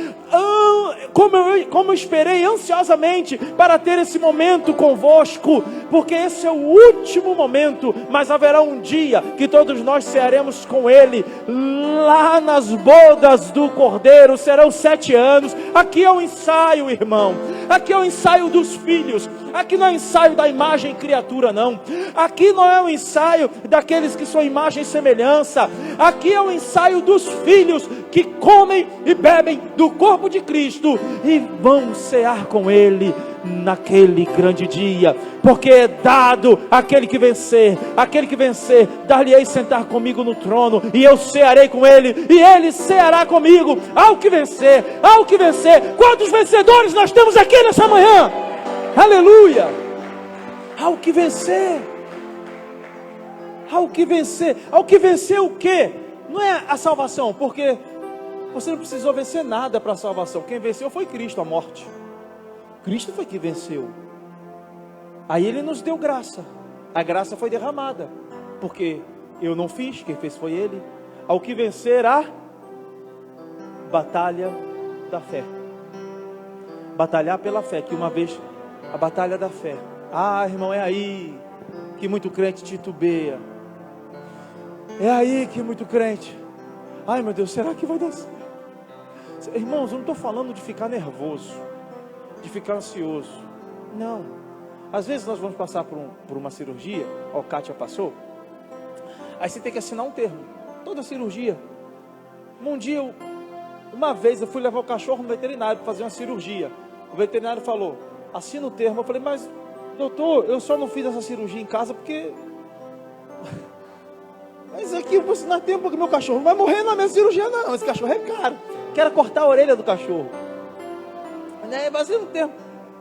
como eu esperei ansiosamente para ter esse momento convosco, porque esse é o último momento, mas haverá um dia que todos nós cearemos com Ele, lá nas bodas do Cordeiro, serão 7 anos, aqui é o ensaio, irmão, aqui é o ensaio dos filhos, aqui não é o ensaio da imagem e criatura não, aqui não é o ensaio daqueles que são imagem e semelhança, aqui é o ensaio dos filhos, que comem e bebem do corpo de Cristo, e vão cear com Ele, naquele grande dia, porque é dado aquele que vencer, dar-lhe-ei sentar comigo no trono, e eu cearei com ele, e ele ceará comigo, ao que vencer, quantos vencedores nós temos aqui nessa manhã, aleluia, ao que vencer o quê? Não é a salvação, porque você não precisou vencer nada para a salvação, quem venceu foi Cristo, a morte. Cristo foi que venceu. Aí Ele nos deu graça. A graça foi derramada. Porque eu não fiz, quem fez foi Ele. Ao que vencer a batalha da fé. Batalhar pela fé. Que uma vez, a batalha da fé. Ah, irmão, é aí que muito crente titubeia. É aí que muito crente. Ai, meu Deus, será que vai dar certo? Irmãos, eu não estou falando de ficar nervoso, de ficar ansioso. Não. Às vezes nós vamos passar por uma cirurgia, a Kátia passou, aí você tem que assinar um termo, toda cirurgia. Uma vez eu fui levar o cachorro no veterinário para fazer uma cirurgia, o veterinário falou, assina o termo. Eu falei, mas doutor, eu só não fiz essa cirurgia em casa porque... Mas aqui eu vou assinar tempo porque meu cachorro não vai morrer na minha cirurgia não, esse cachorro é caro, quero cortar a orelha do cachorro. Mas eu não tenho.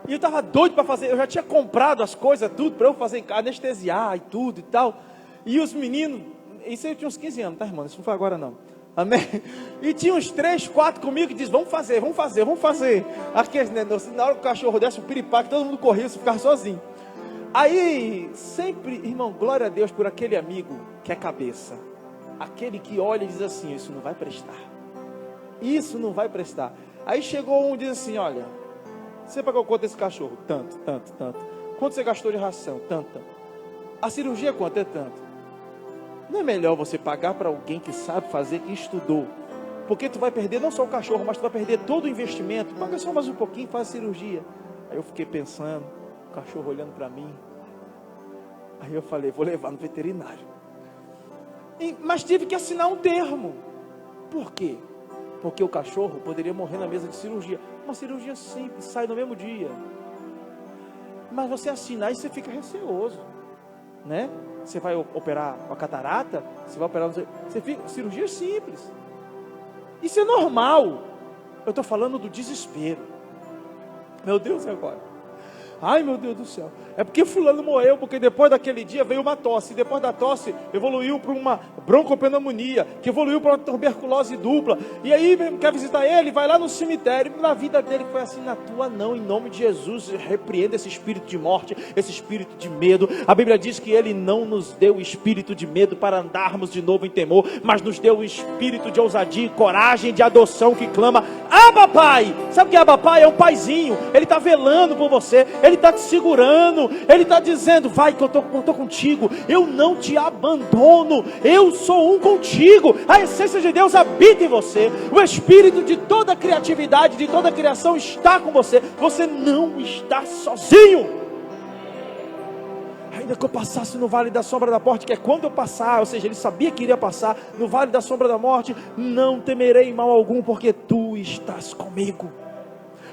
E eu estava doido para fazer. Eu já tinha comprado as coisas, tudo, para eu fazer em casa, anestesiar e tudo e tal. E os meninos, isso eu tinha uns 15 anos, tá, irmão? Isso não foi agora não. Amém? E tinha uns 3, 4 comigo que diz, vamos fazer. Aqui, né, na hora que o cachorro desce, o piripaque, todo mundo corria, você ficava sozinho. Aí, sempre, irmão, glória a Deus por aquele amigo que é cabeça. Aquele que olha e diz assim, isso não vai prestar. Aí chegou um e diz assim, olha, você pagou quanto esse cachorro? Tanto. Quanto você gastou de ração? Tanto. A cirurgia quanto? É tanto. Não é melhor você pagar para alguém que sabe fazer, que estudou, porque tu vai perder não só o cachorro, mas tu vai perder todo o investimento. Paga só mais um pouquinho, faz a cirurgia. Aí eu fiquei pensando, o cachorro olhando para mim. Aí eu falei, vou levar no veterinário. Mas tive que assinar um termo. Por quê? Porque o cachorro poderia morrer na mesa de cirurgia. Uma cirurgia simples, sai no mesmo dia. Mas você assinar e você fica receoso, né? Você vai operar uma catarata, você vai operar, você fica, cirurgia simples. Isso é normal. Eu estou falando do desespero. Meu Deus, agora. Ai, meu Deus do céu. É porque fulano morreu, porque depois daquele dia veio uma tosse. Depois da tosse, evoluiu para uma broncopneumonia, que evoluiu para uma tuberculose dupla. E aí, quer visitar ele, vai lá no cemitério. Na vida dele foi assim, na tua não. Em nome de Jesus, repreenda esse espírito de morte, esse espírito de medo. A Bíblia diz que ele não nos deu o espírito de medo para andarmos de novo em temor, mas nos deu o espírito de ousadia e coragem, de adoção, que clama, Abba Pai. Sabe o que é Abba Pai? É um paizinho. Ele está velando por você, ele está te segurando, ele está dizendo, vai que eu estou contigo, eu não te abandono, eu sou um contigo. A essência de Deus habita em você, o espírito de toda a criatividade, de toda a criação está com você, você não está sozinho. Ainda que eu passasse no vale da sombra da morte, que é quando eu passar, ou seja, ele sabia que iria passar no vale da sombra da morte, não temerei mal algum, porque tu estás comigo.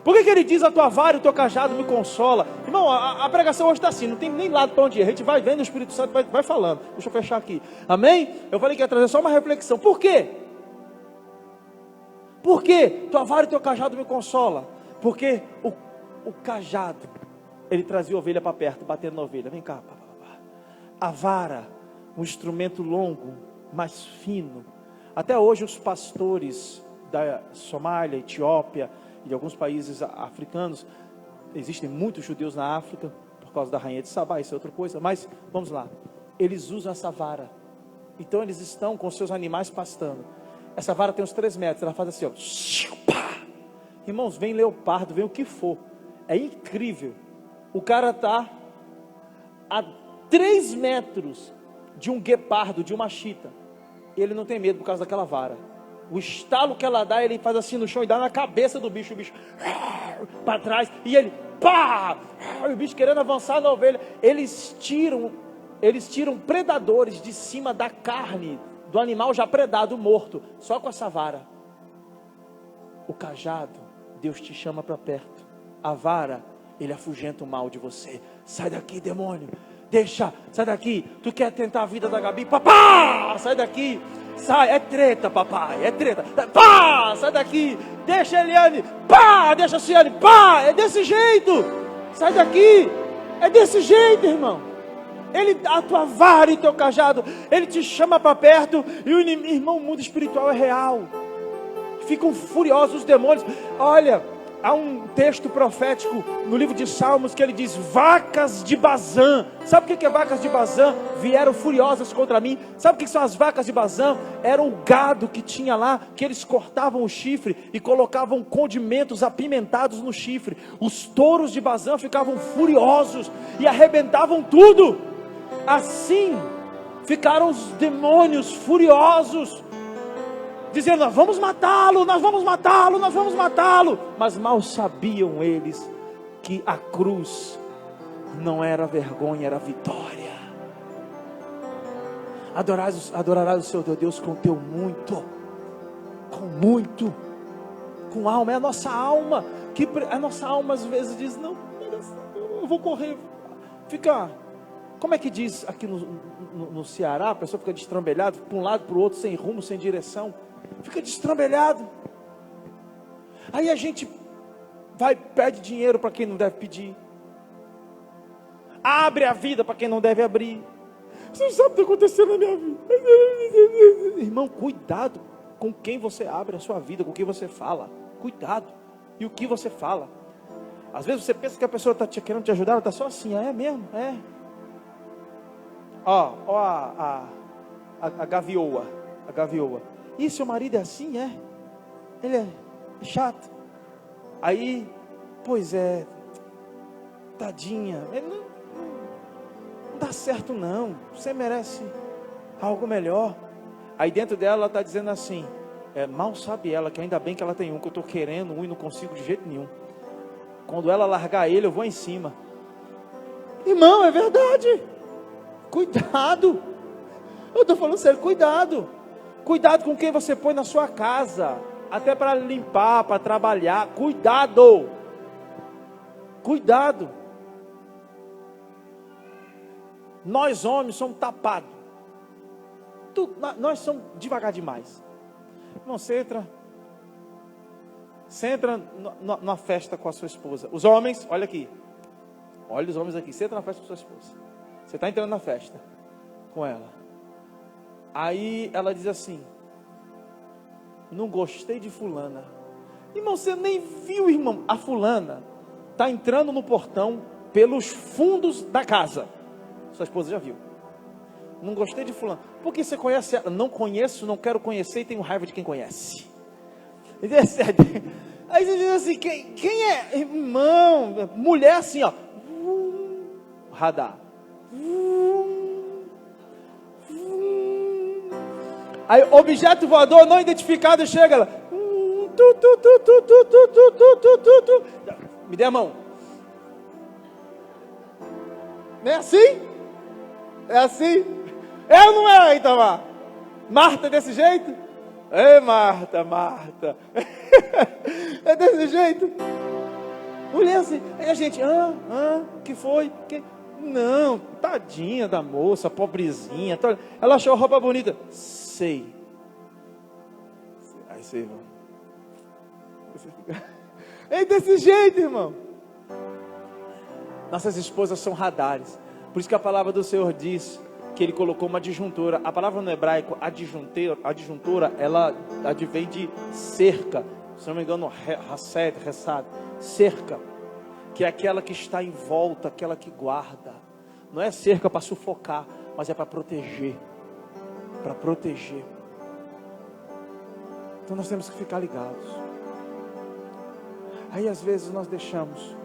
Por que ele diz, a tua vara e o teu cajado me consola? Irmão, a pregação hoje está assim, não tem nem lado para onde ir. A gente vai vendo, o Espírito Santo vai falando. Deixa eu fechar aqui. Amém? Eu falei que ia trazer só uma reflexão. Por quê? Por quê? Tua vara e teu cajado me consola. Porque o cajado, ele trazia a ovelha para perto, batendo na ovelha. Vem cá. A vara, um instrumento longo, mais fino. Até hoje os pastores da Somália, Etiópia e de alguns países africanos, existem muitos judeus na África, por causa da rainha de Sabá, isso é outra coisa, mas vamos lá, eles usam essa vara, então eles estão com seus animais pastando, essa vara tem uns 3 metros, ela faz assim, ó, irmãos, vem leopardo, vem o que for, é incrível, o cara está a 3 metros de um guepardo, de uma chita, e ele não tem medo por causa daquela vara. O estalo que ela dá, ele faz assim no chão e dá na cabeça do bicho, o bicho para trás, e ele, pá, o bicho querendo avançar na ovelha. Eles tiram predadores de cima da carne do animal já predado, morto, só com essa vara. O cajado, Deus te chama para perto. A vara, ele afugenta o mal de você. Sai daqui, demônio. Sai daqui. Tu quer tentar a vida da Gabi? Papá, sai daqui. Sai, é treta, papai, é treta. Pá, sai daqui. Deixa a Eliane. Pá, deixa a Ciane. Pá, é desse jeito. Sai daqui. É desse jeito, irmão. A tua vara e teu cajado, ele te chama para perto. E o irmão, o mundo espiritual é real. Ficam furiosos os demônios. Olha, há um texto profético no livro de Salmos que ele diz, vacas de Bazã. Sabe o que é vacas de Bazã? Vieram furiosas contra mim. Sabe o que são as vacas de Bazã? Era o gado que tinha lá, que eles cortavam o chifre e colocavam condimentos apimentados no chifre. Os touros de Bazã ficavam furiosos e arrebentavam tudo. Assim ficaram os demônios furiosos, dizendo, nós vamos matá-lo, nós vamos matá-lo, nós vamos matá-lo. Mas mal sabiam eles que a cruz não era vergonha, era vitória. Adorarás o seu teu Deus com o teu muito, com alma. É a nossa alma, a nossa alma às vezes diz, não, eu vou correr, como é que diz aqui no Ceará, a pessoa fica destrambelhada, para um lado, para o outro, sem rumo, sem direção. Fica destrambelhado. Aí a gente pede dinheiro para quem não deve pedir, abre a vida para quem não deve abrir. Você não sabe o que está acontecendo na minha vida. Irmão, cuidado com quem você abre a sua vida, com quem você fala. Cuidado. E o que você fala. Às vezes você pensa que a pessoa está querendo te ajudar, ela está só assim, é mesmo? É. Ó a gavioa. A gavioa. E seu marido é assim, é? Ele é chato. Aí, pois é, tadinha, ele não dá certo não, você merece algo melhor. Aí dentro dela ela está dizendo assim, Mal sabe ela que ainda bem que ela tem um, que eu estou querendo um e não consigo de jeito nenhum. Quando ela largar ele, eu vou em cima. Irmão, é verdade. Cuidado. Eu estou falando sério, cuidado. Cuidado com quem você põe na sua casa. Até para limpar, para trabalhar. Cuidado. Cuidado. Nós homens somos tapados. Nós somos devagar demais. Irmão, você entra numa festa com a sua esposa. Os homens, olha aqui. Olha os homens aqui. Você entra na festa com a sua esposa. Você está entrando na festa com ela. Aí ela diz assim: não gostei de fulana. Irmão, você nem viu, irmão. A fulana está entrando no portão pelos fundos da casa. Sua esposa já viu. Não gostei de fulano. Porque você conhece ela? Não conheço, não quero conhecer e tenho raiva de quem conhece. Aí você diz assim, quem é? Irmão, mulher assim, ó. Radar. Aí objeto voador não identificado chega lá. Me dê a mão. Não é assim? É assim? É ou não é, Itamar? Marta é desse jeito? Ei, Marta. É desse jeito? Mulher assim. Aí a gente, que foi? Não, tadinha da moça, pobrezinha. Ela achou a roupa bonita. Sei. Aí você, irmão. É desse jeito, irmão. Nossas esposas são radares. Por isso que a palavra do Senhor diz que Ele colocou uma adjuntora. A palavra no hebraico, adjuntora, ela advém de cerca. Se não me engano, hased, cerca. Que é aquela que está em volta, aquela que guarda. Não é cerca para sufocar, mas é para proteger. Para proteger. Então nós temos que ficar ligados. Aí às vezes nós deixamos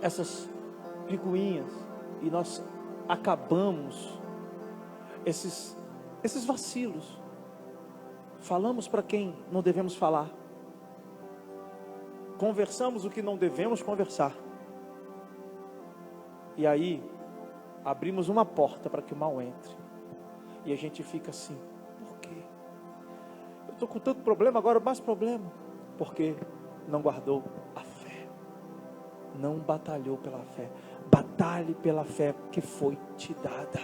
essas picuinhas e nós acabamos esses vacilos. Falamos para quem não devemos falar. Conversamos o que não devemos conversar. E aí abrimos uma porta para que o mal entre. E a gente fica assim, por quê? Eu estou com tanto problema, agora mais problema. Porque não guardou a fé. Não batalhou pela fé. Batalhe pela fé que foi te dada.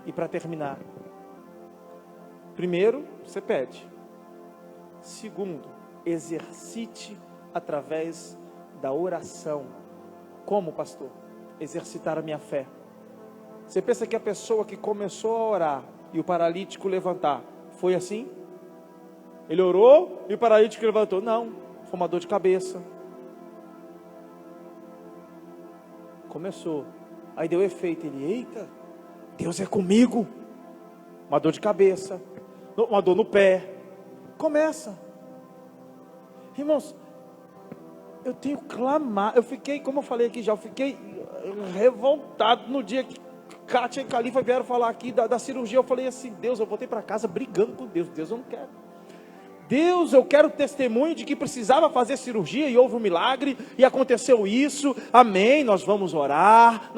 E para terminar, primeiro, você pede. Segundo, exercite através da oração. Como, pastor? Exercitar a minha fé. Você pensa que a pessoa que começou a orar e o paralítico levantar, foi assim? Ele orou e o paralítico levantou? Não, foi uma dor de cabeça. Começou, aí deu efeito. Ele, eita, Deus é comigo. Uma dor de cabeça, uma dor no pé. Começa. Irmãos, eu tenho que clamar. Eu fiquei, como eu falei aqui já, eu fiquei revoltado no dia que Kátia e Califa vieram falar aqui da cirurgia. Eu falei assim, Deus, eu voltei para casa brigando com Deus. Deus, eu não quero. Deus, eu quero testemunho de que precisava fazer cirurgia e houve um milagre e aconteceu isso. Amém, nós vamos orar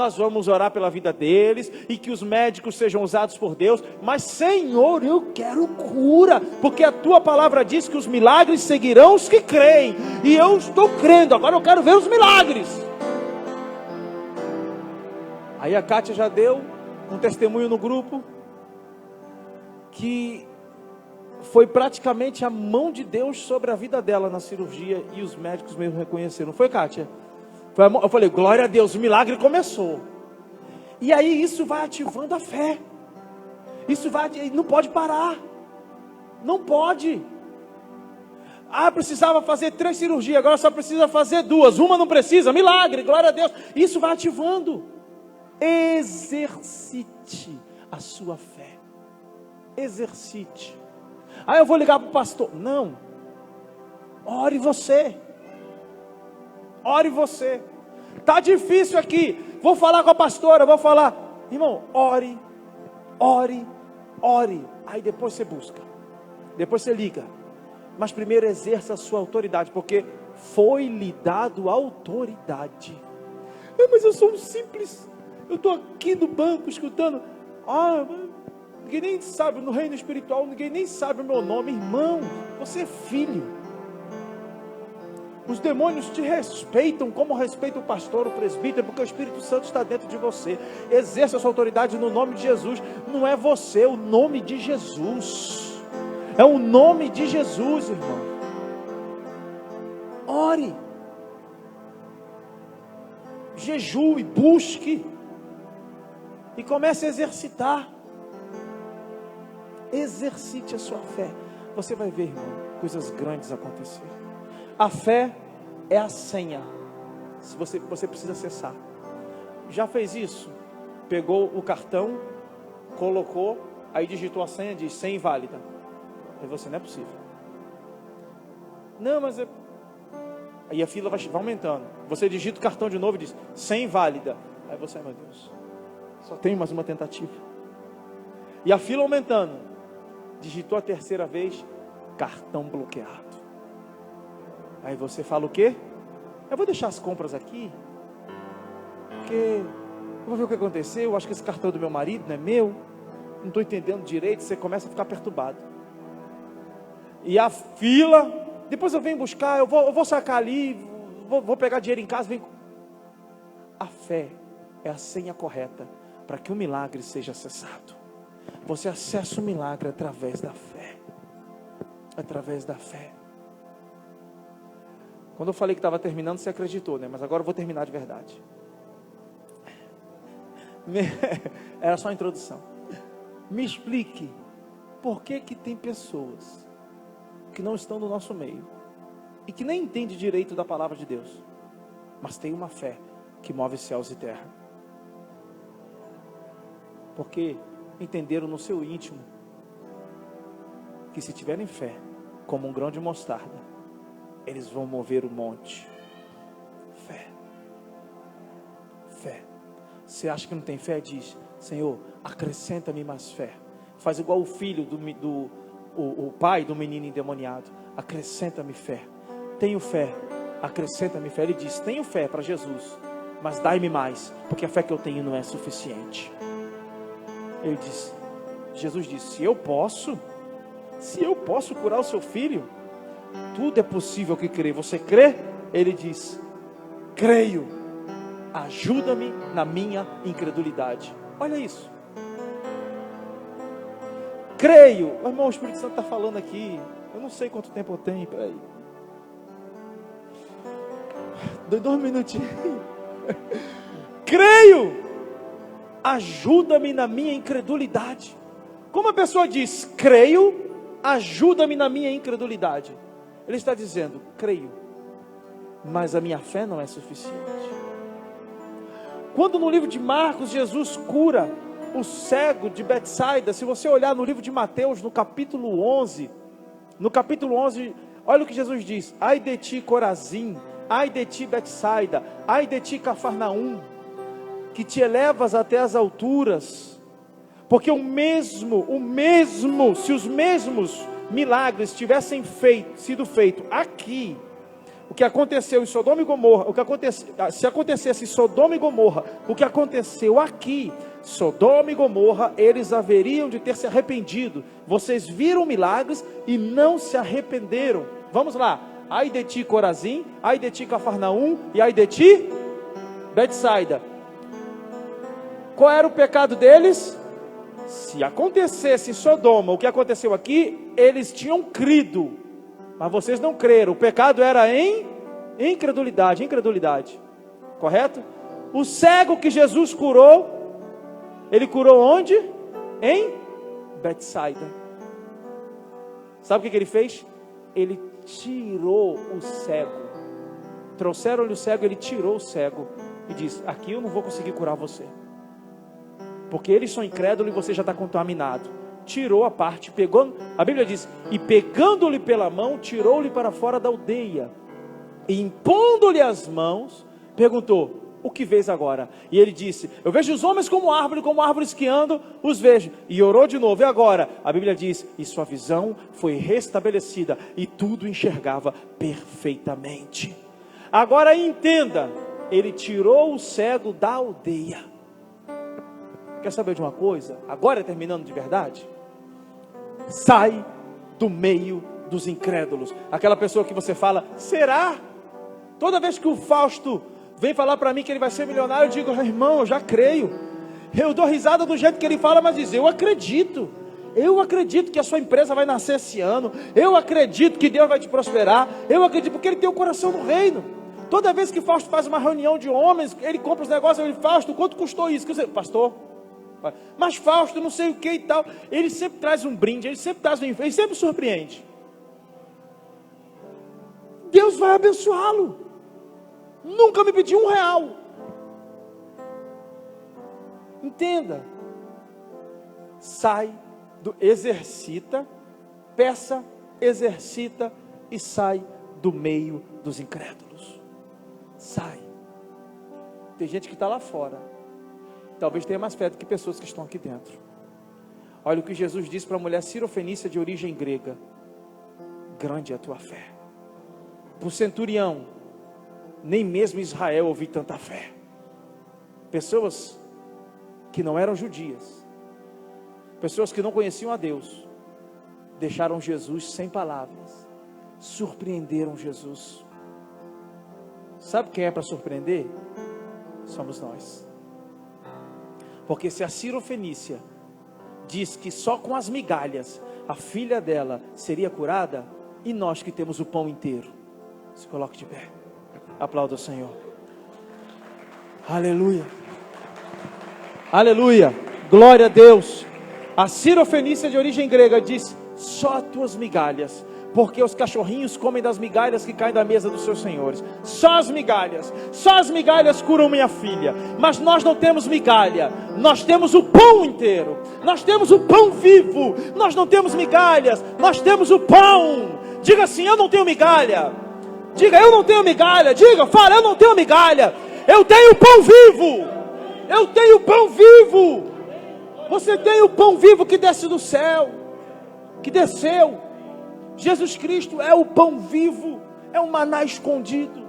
pela vida deles e que os médicos sejam usados por Deus. Mas Senhor, eu quero cura, porque a tua palavra diz que os milagres seguirão os que creem. E eu estou crendo, agora eu quero ver os milagres. Aí a Kátia já deu um testemunho no grupo que foi praticamente a mão de Deus sobre a vida dela na cirurgia e os médicos mesmo reconheceram. Não foi, Kátia? Eu falei, glória a Deus, o milagre começou. E aí isso vai ativando a fé. Isso vai, não pode parar. Não pode. Precisava fazer 3 cirurgias, agora só precisa fazer 2. Uma não precisa, milagre, glória a Deus. Isso vai ativando. Exercite a sua fé. Exercite. Eu vou ligar para o pastor. Não. Ore você. Ore você. Está difícil aqui. Vou falar com a pastora. Vou falar. Irmão, ore. Ore. Ore. Aí depois você busca. Depois você liga. Mas primeiro exerça a sua autoridade, porque foi lhe dado autoridade. Mas eu sou um simples, eu estou aqui no banco escutando. Ninguém nem sabe, no reino espiritual, ninguém nem sabe o meu nome. Irmão, você é filho. Os demônios te respeitam como respeita o pastor, o presbítero, porque o Espírito Santo está dentro de você. Exerça a sua autoridade no nome de Jesus. Não é você, é o nome de Jesus. É o nome de Jesus, irmão. Ore. Jejue, busque. E comece a exercitar. Exercite a sua fé. Você vai ver, irmão, coisas grandes acontecer. A fé é a senha. Se você precisa acessar. Já fez isso? Pegou o cartão, colocou, aí digitou a senha, diz senha inválida. Aí você, não é possível. Não, mas aí a fila vai aumentando. Você digita o cartão de novo e diz senha inválida. Aí você, meu Deus, só tem mais uma tentativa. E a fila aumentando. Digitou a terceira vez, cartão bloqueado. Aí você fala o quê? Eu vou deixar as compras aqui, porque eu vou ver o que aconteceu. Eu acho que esse cartão é do meu marido, não é meu. Não estou entendendo direito. Você começa a ficar perturbado. E a fila, depois eu venho buscar, eu vou sacar ali, vou pegar dinheiro em casa. A fé é a senha correta para que o milagre seja acessado. Você acessa o milagre através da fé. Através da fé. Quando eu falei que estava terminando, você acreditou, né? Mas agora eu vou terminar de verdade. Era só a introdução. Me explique, por que tem pessoas que não estão no nosso meio e que nem entendem direito da palavra de Deus, mas tem uma fé que move céus e terra? Porque entenderam no seu íntimo que se tiverem fé como um grão de mostarda, eles vão mover o monte. Fé. Fé. Você acha que não tem fé? Diz: Senhor, acrescenta-me mais fé. Faz igual o filho o pai do menino endemoniado. Acrescenta-me fé. Tenho fé, acrescenta-me fé. Ele diz: tenho fé para Jesus, mas dai-me mais, porque a fé que eu tenho não é suficiente. Ele diz, Jesus disse: se eu posso curar o seu filho, tudo é possível que crê. Você crê? Ele diz: creio, ajuda-me na minha incredulidade. Olha isso. Creio. Meu irmão, o Espírito Santo está falando aqui. Eu não sei quanto tempo eu tenho. Peraí. 2 minutinhos. Creio, ajuda-me na minha incredulidade. Como a pessoa diz, creio, ajuda-me na minha incredulidade. Ele está dizendo, creio, mas a minha fé não é suficiente. Quando no livro de Marcos, Jesus cura o cego de Betsaida, se você olhar no livro de Mateus, no capítulo 11, olha o que Jesus diz: ai de ti, Corazim, ai de ti, Betsaida, ai de ti, Cafarnaum, que te elevas até as alturas, porque se os mesmos milagres tivessem sido feitos aqui, o que aconteceu em Sodoma e Gomorra, se acontecesse em Sodoma e Gomorra, o que aconteceu aqui, Sodoma e Gomorra, eles haveriam de ter se arrependido. Vocês viram milagres e não se arrependeram. Vamos lá: ai de ti, Corazim, ai de ti, Cafarnaum, e ai de ti, Betsaida. Qual era o pecado deles? Se acontecesse em Sodoma o que aconteceu aqui, eles tinham crido, mas vocês não creram. O pecado era em incredulidade. Correto? O cego que Jesus curou, ele curou onde? Em Betsaida. Sabe o que ele fez? Ele tirou o cego. Trouxeram-lhe o cego, ele tirou o cego e disse: aqui eu não vou conseguir curar você, porque eles são incrédulos e você já está contaminado. Tirou a parte, pegou, a Bíblia diz, e pegando-lhe pela mão, tirou-lhe para fora da aldeia, e impondo-lhe as mãos, perguntou: o que vês agora? E ele disse, eu vejo os homens como árvores que andam, os vejo. E orou de novo, e agora? A Bíblia diz, e sua visão foi restabelecida, e tudo enxergava perfeitamente. Agora entenda, ele tirou o cego da aldeia. Quer saber de uma coisa? Agora terminando de verdade, sai do meio dos incrédulos. Aquela pessoa que você fala, será? Toda vez que o Fausto vem falar para mim que ele vai ser milionário, eu digo, irmão, eu já creio. Eu dou risada do jeito que ele fala, mas diz, eu acredito que a sua empresa vai nascer esse ano, eu acredito que Deus vai te prosperar, eu acredito, porque ele tem o coração no reino. Toda vez que Fausto faz uma reunião de homens, ele compra os negócios, ele fala, Fausto, quanto custou isso? Pastor, mas Fausto, não sei o que e tal. Ele sempre traz um brinde, ele sempre traz ele sempre surpreende. Deus vai abençoá-lo. Nunca me pediu R$1. Entenda. Sai exercita, peça, exercita e sai do meio dos incrédulos. Sai. Tem gente que está lá fora. Talvez tenha mais fé do que pessoas que estão aqui dentro. Olha o que Jesus disse para a mulher cirofenícia de origem grega. Grande é a tua fé. Para o centurião, nem mesmo Israel ouvi tanta fé. Pessoas que não eram judias, pessoas que não conheciam a Deus, deixaram Jesus sem palavras, surpreenderam Jesus. Sabe quem é para surpreender? Somos nós. Porque se a cirofenícia diz que só com as migalhas a filha dela seria curada, e nós que temos o pão inteiro? Se coloque de pé, aplauda o Senhor. Aleluia, aleluia, glória a Deus. A cirofenícia de origem grega diz, só tuas migalhas, porque os cachorrinhos comem das migalhas que caem da mesa dos seus senhores. Só as migalhas curam minha filha. Mas nós não temos migalha, nós temos o pão inteiro, nós temos o pão vivo. Nós não temos migalhas, nós temos o pão. Diga assim, eu não tenho migalha. Diga, eu não tenho migalha. Diga, fala, eu não tenho migalha. Eu tenho pão vivo. Eu tenho pão vivo. Você tem o pão vivo que desce do céu, que desceu. Jesus Cristo é o pão vivo, é o maná escondido.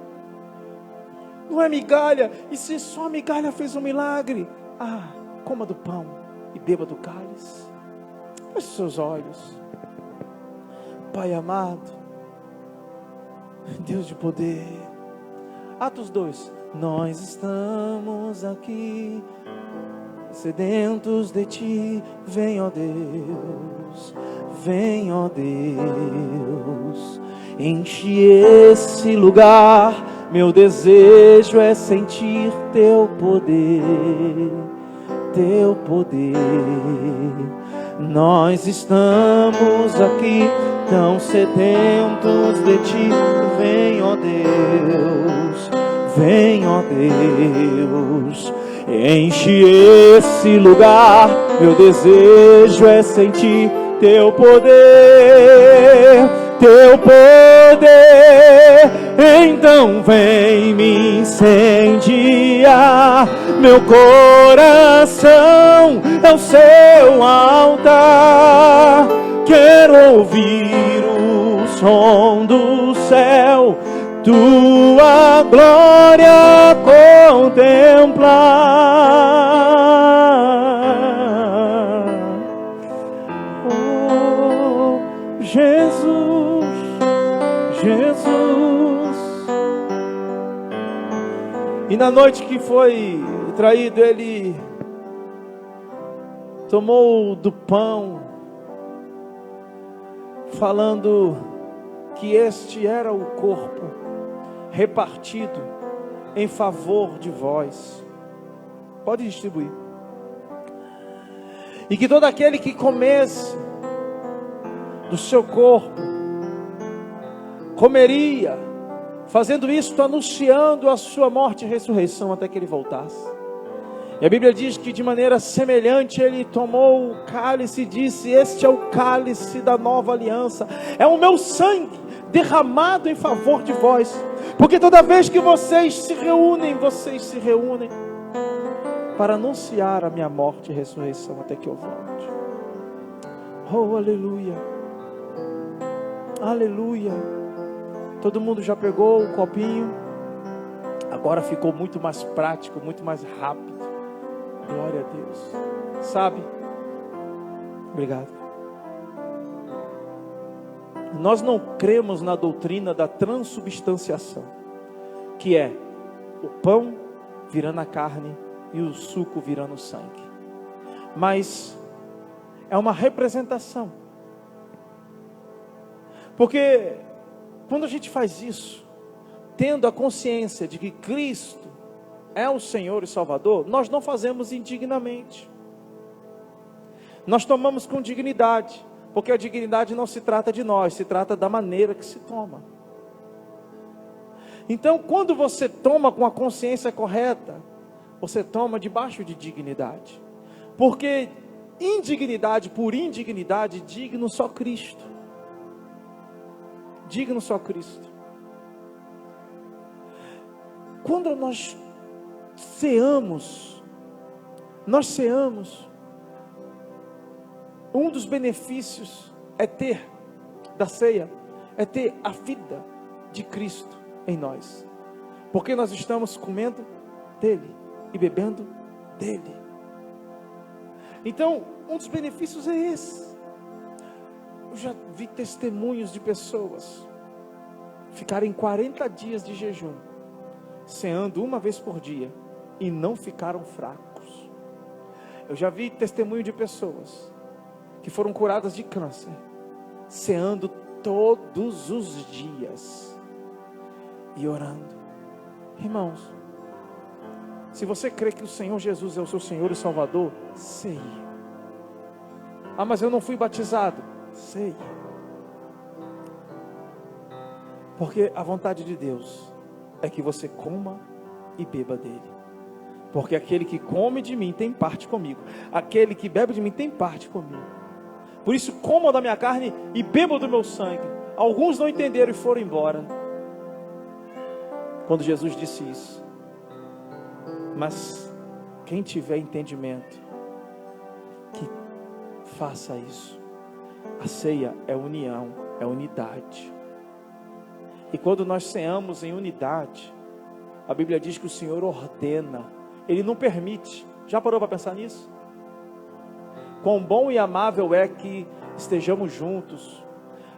Não é migalha. E se só a migalha fez um milagre, coma do pão e beba do cálice. Feche seus olhos. Pai amado, Deus de poder. Atos 2. Nós estamos aqui, sedentos de ti. Vem, ó Deus, vem, ó Deus, enche esse lugar. Meu desejo é sentir teu poder, teu poder. Nós estamos aqui tão sedentos de ti. Vem, ó Deus, vem, ó Deus, enche esse lugar. Meu desejo é sentir teu poder, teu poder. Então vem me incendiar. Meu coração é o seu altar. Quero ouvir o som do céu, tua glória contemplar. Oh, Jesus, Jesus. E na noite que foi traído, ele tomou do pão, falando que este era o corpo repartido em favor de vós. Pode distribuir. E que todo aquele que comesse do seu corpo comeria, fazendo isso, anunciando a sua morte e ressurreição até que ele voltasse. E a Bíblia diz que de maneira semelhante ele tomou o cálice e disse: este é o cálice da nova aliança, é o meu sangue derramado em favor de vós. Porque toda vez que vocês se reúnem para anunciar a minha morte e ressurreição até que eu volte. Oh, aleluia. Aleluia. Todo mundo já pegou o copinho. Agora ficou muito mais prático, muito mais rápido. Glória a Deus. Sabe? Obrigado. Nós não cremos na doutrina da transubstanciação, que é o pão virando a carne e o suco virando o sangue. Mas é uma representação. Porque quando a gente faz isso, tendo a consciência de que Cristo é o Senhor e Salvador, nós não fazemos indignamente. Nós tomamos com dignidade, porque a dignidade não se trata de nós, se trata da maneira que se toma. Então, quando você toma com a consciência correta, você toma debaixo de dignidade. Porque indignidade por indignidade, digno só Cristo. Digno só Cristo. Quando nós ceamos, um dos benefícios da ceia é ter a vida de Cristo em nós. Porque nós estamos comendo dele e bebendo dele. Então, um dos benefícios é esse. Eu já vi testemunhos de pessoas ficarem 40 dias de jejum, ceando uma vez por dia, e não ficaram fracos. Eu já vi testemunho de pessoas que foram curadas de câncer, ceando todos os dias e orando. Irmãos, se você crê que o Senhor Jesus é o seu Senhor e Salvador, ceie. Ah, mas eu não fui batizado. Ceie. Porque a vontade de Deus é que você coma e beba dele. Porque aquele que come de mim tem parte comigo. Aquele que bebe de mim tem parte comigo. Por isso comam da minha carne e bebam do meu sangue. Alguns não entenderam e foram embora quando Jesus disse isso. Mas quem tiver entendimento, que faça isso. A ceia é união, é unidade. E quando nós ceamos em unidade, a Bíblia diz que o Senhor ordena, Ele não permite. Já parou para pensar nisso? Quão bom e amável é que estejamos juntos.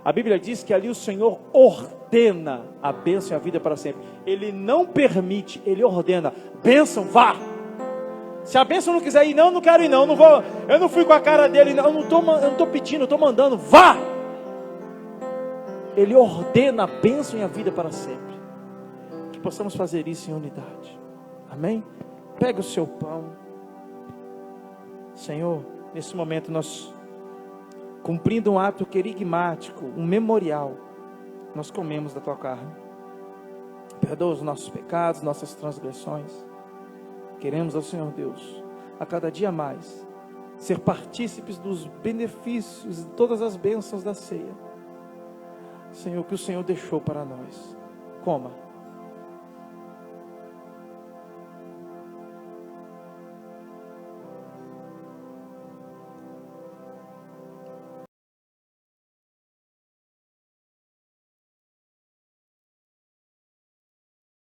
A Bíblia diz que ali o Senhor ordena a bênção e a vida para sempre. Ele não permite, Ele ordena. Bênção, vá. Se a bênção não quiser ir, não quero ir, não vou. Eu não fui com a cara dele, não, eu não estou pedindo, eu estou mandando, vá. Ele ordena a bênção e a vida para sempre. Que possamos fazer isso em unidade. Amém? Pega o seu pão. Senhor, nesse momento nós, cumprindo um ato querigmático, um memorial, nós comemos da tua carne. Perdoa os nossos pecados, nossas transgressões. Queremos ao Senhor Deus, a cada dia mais, ser partícipes dos benefícios, de todas as bênçãos da ceia. Senhor, que o Senhor deixou para nós. Coma.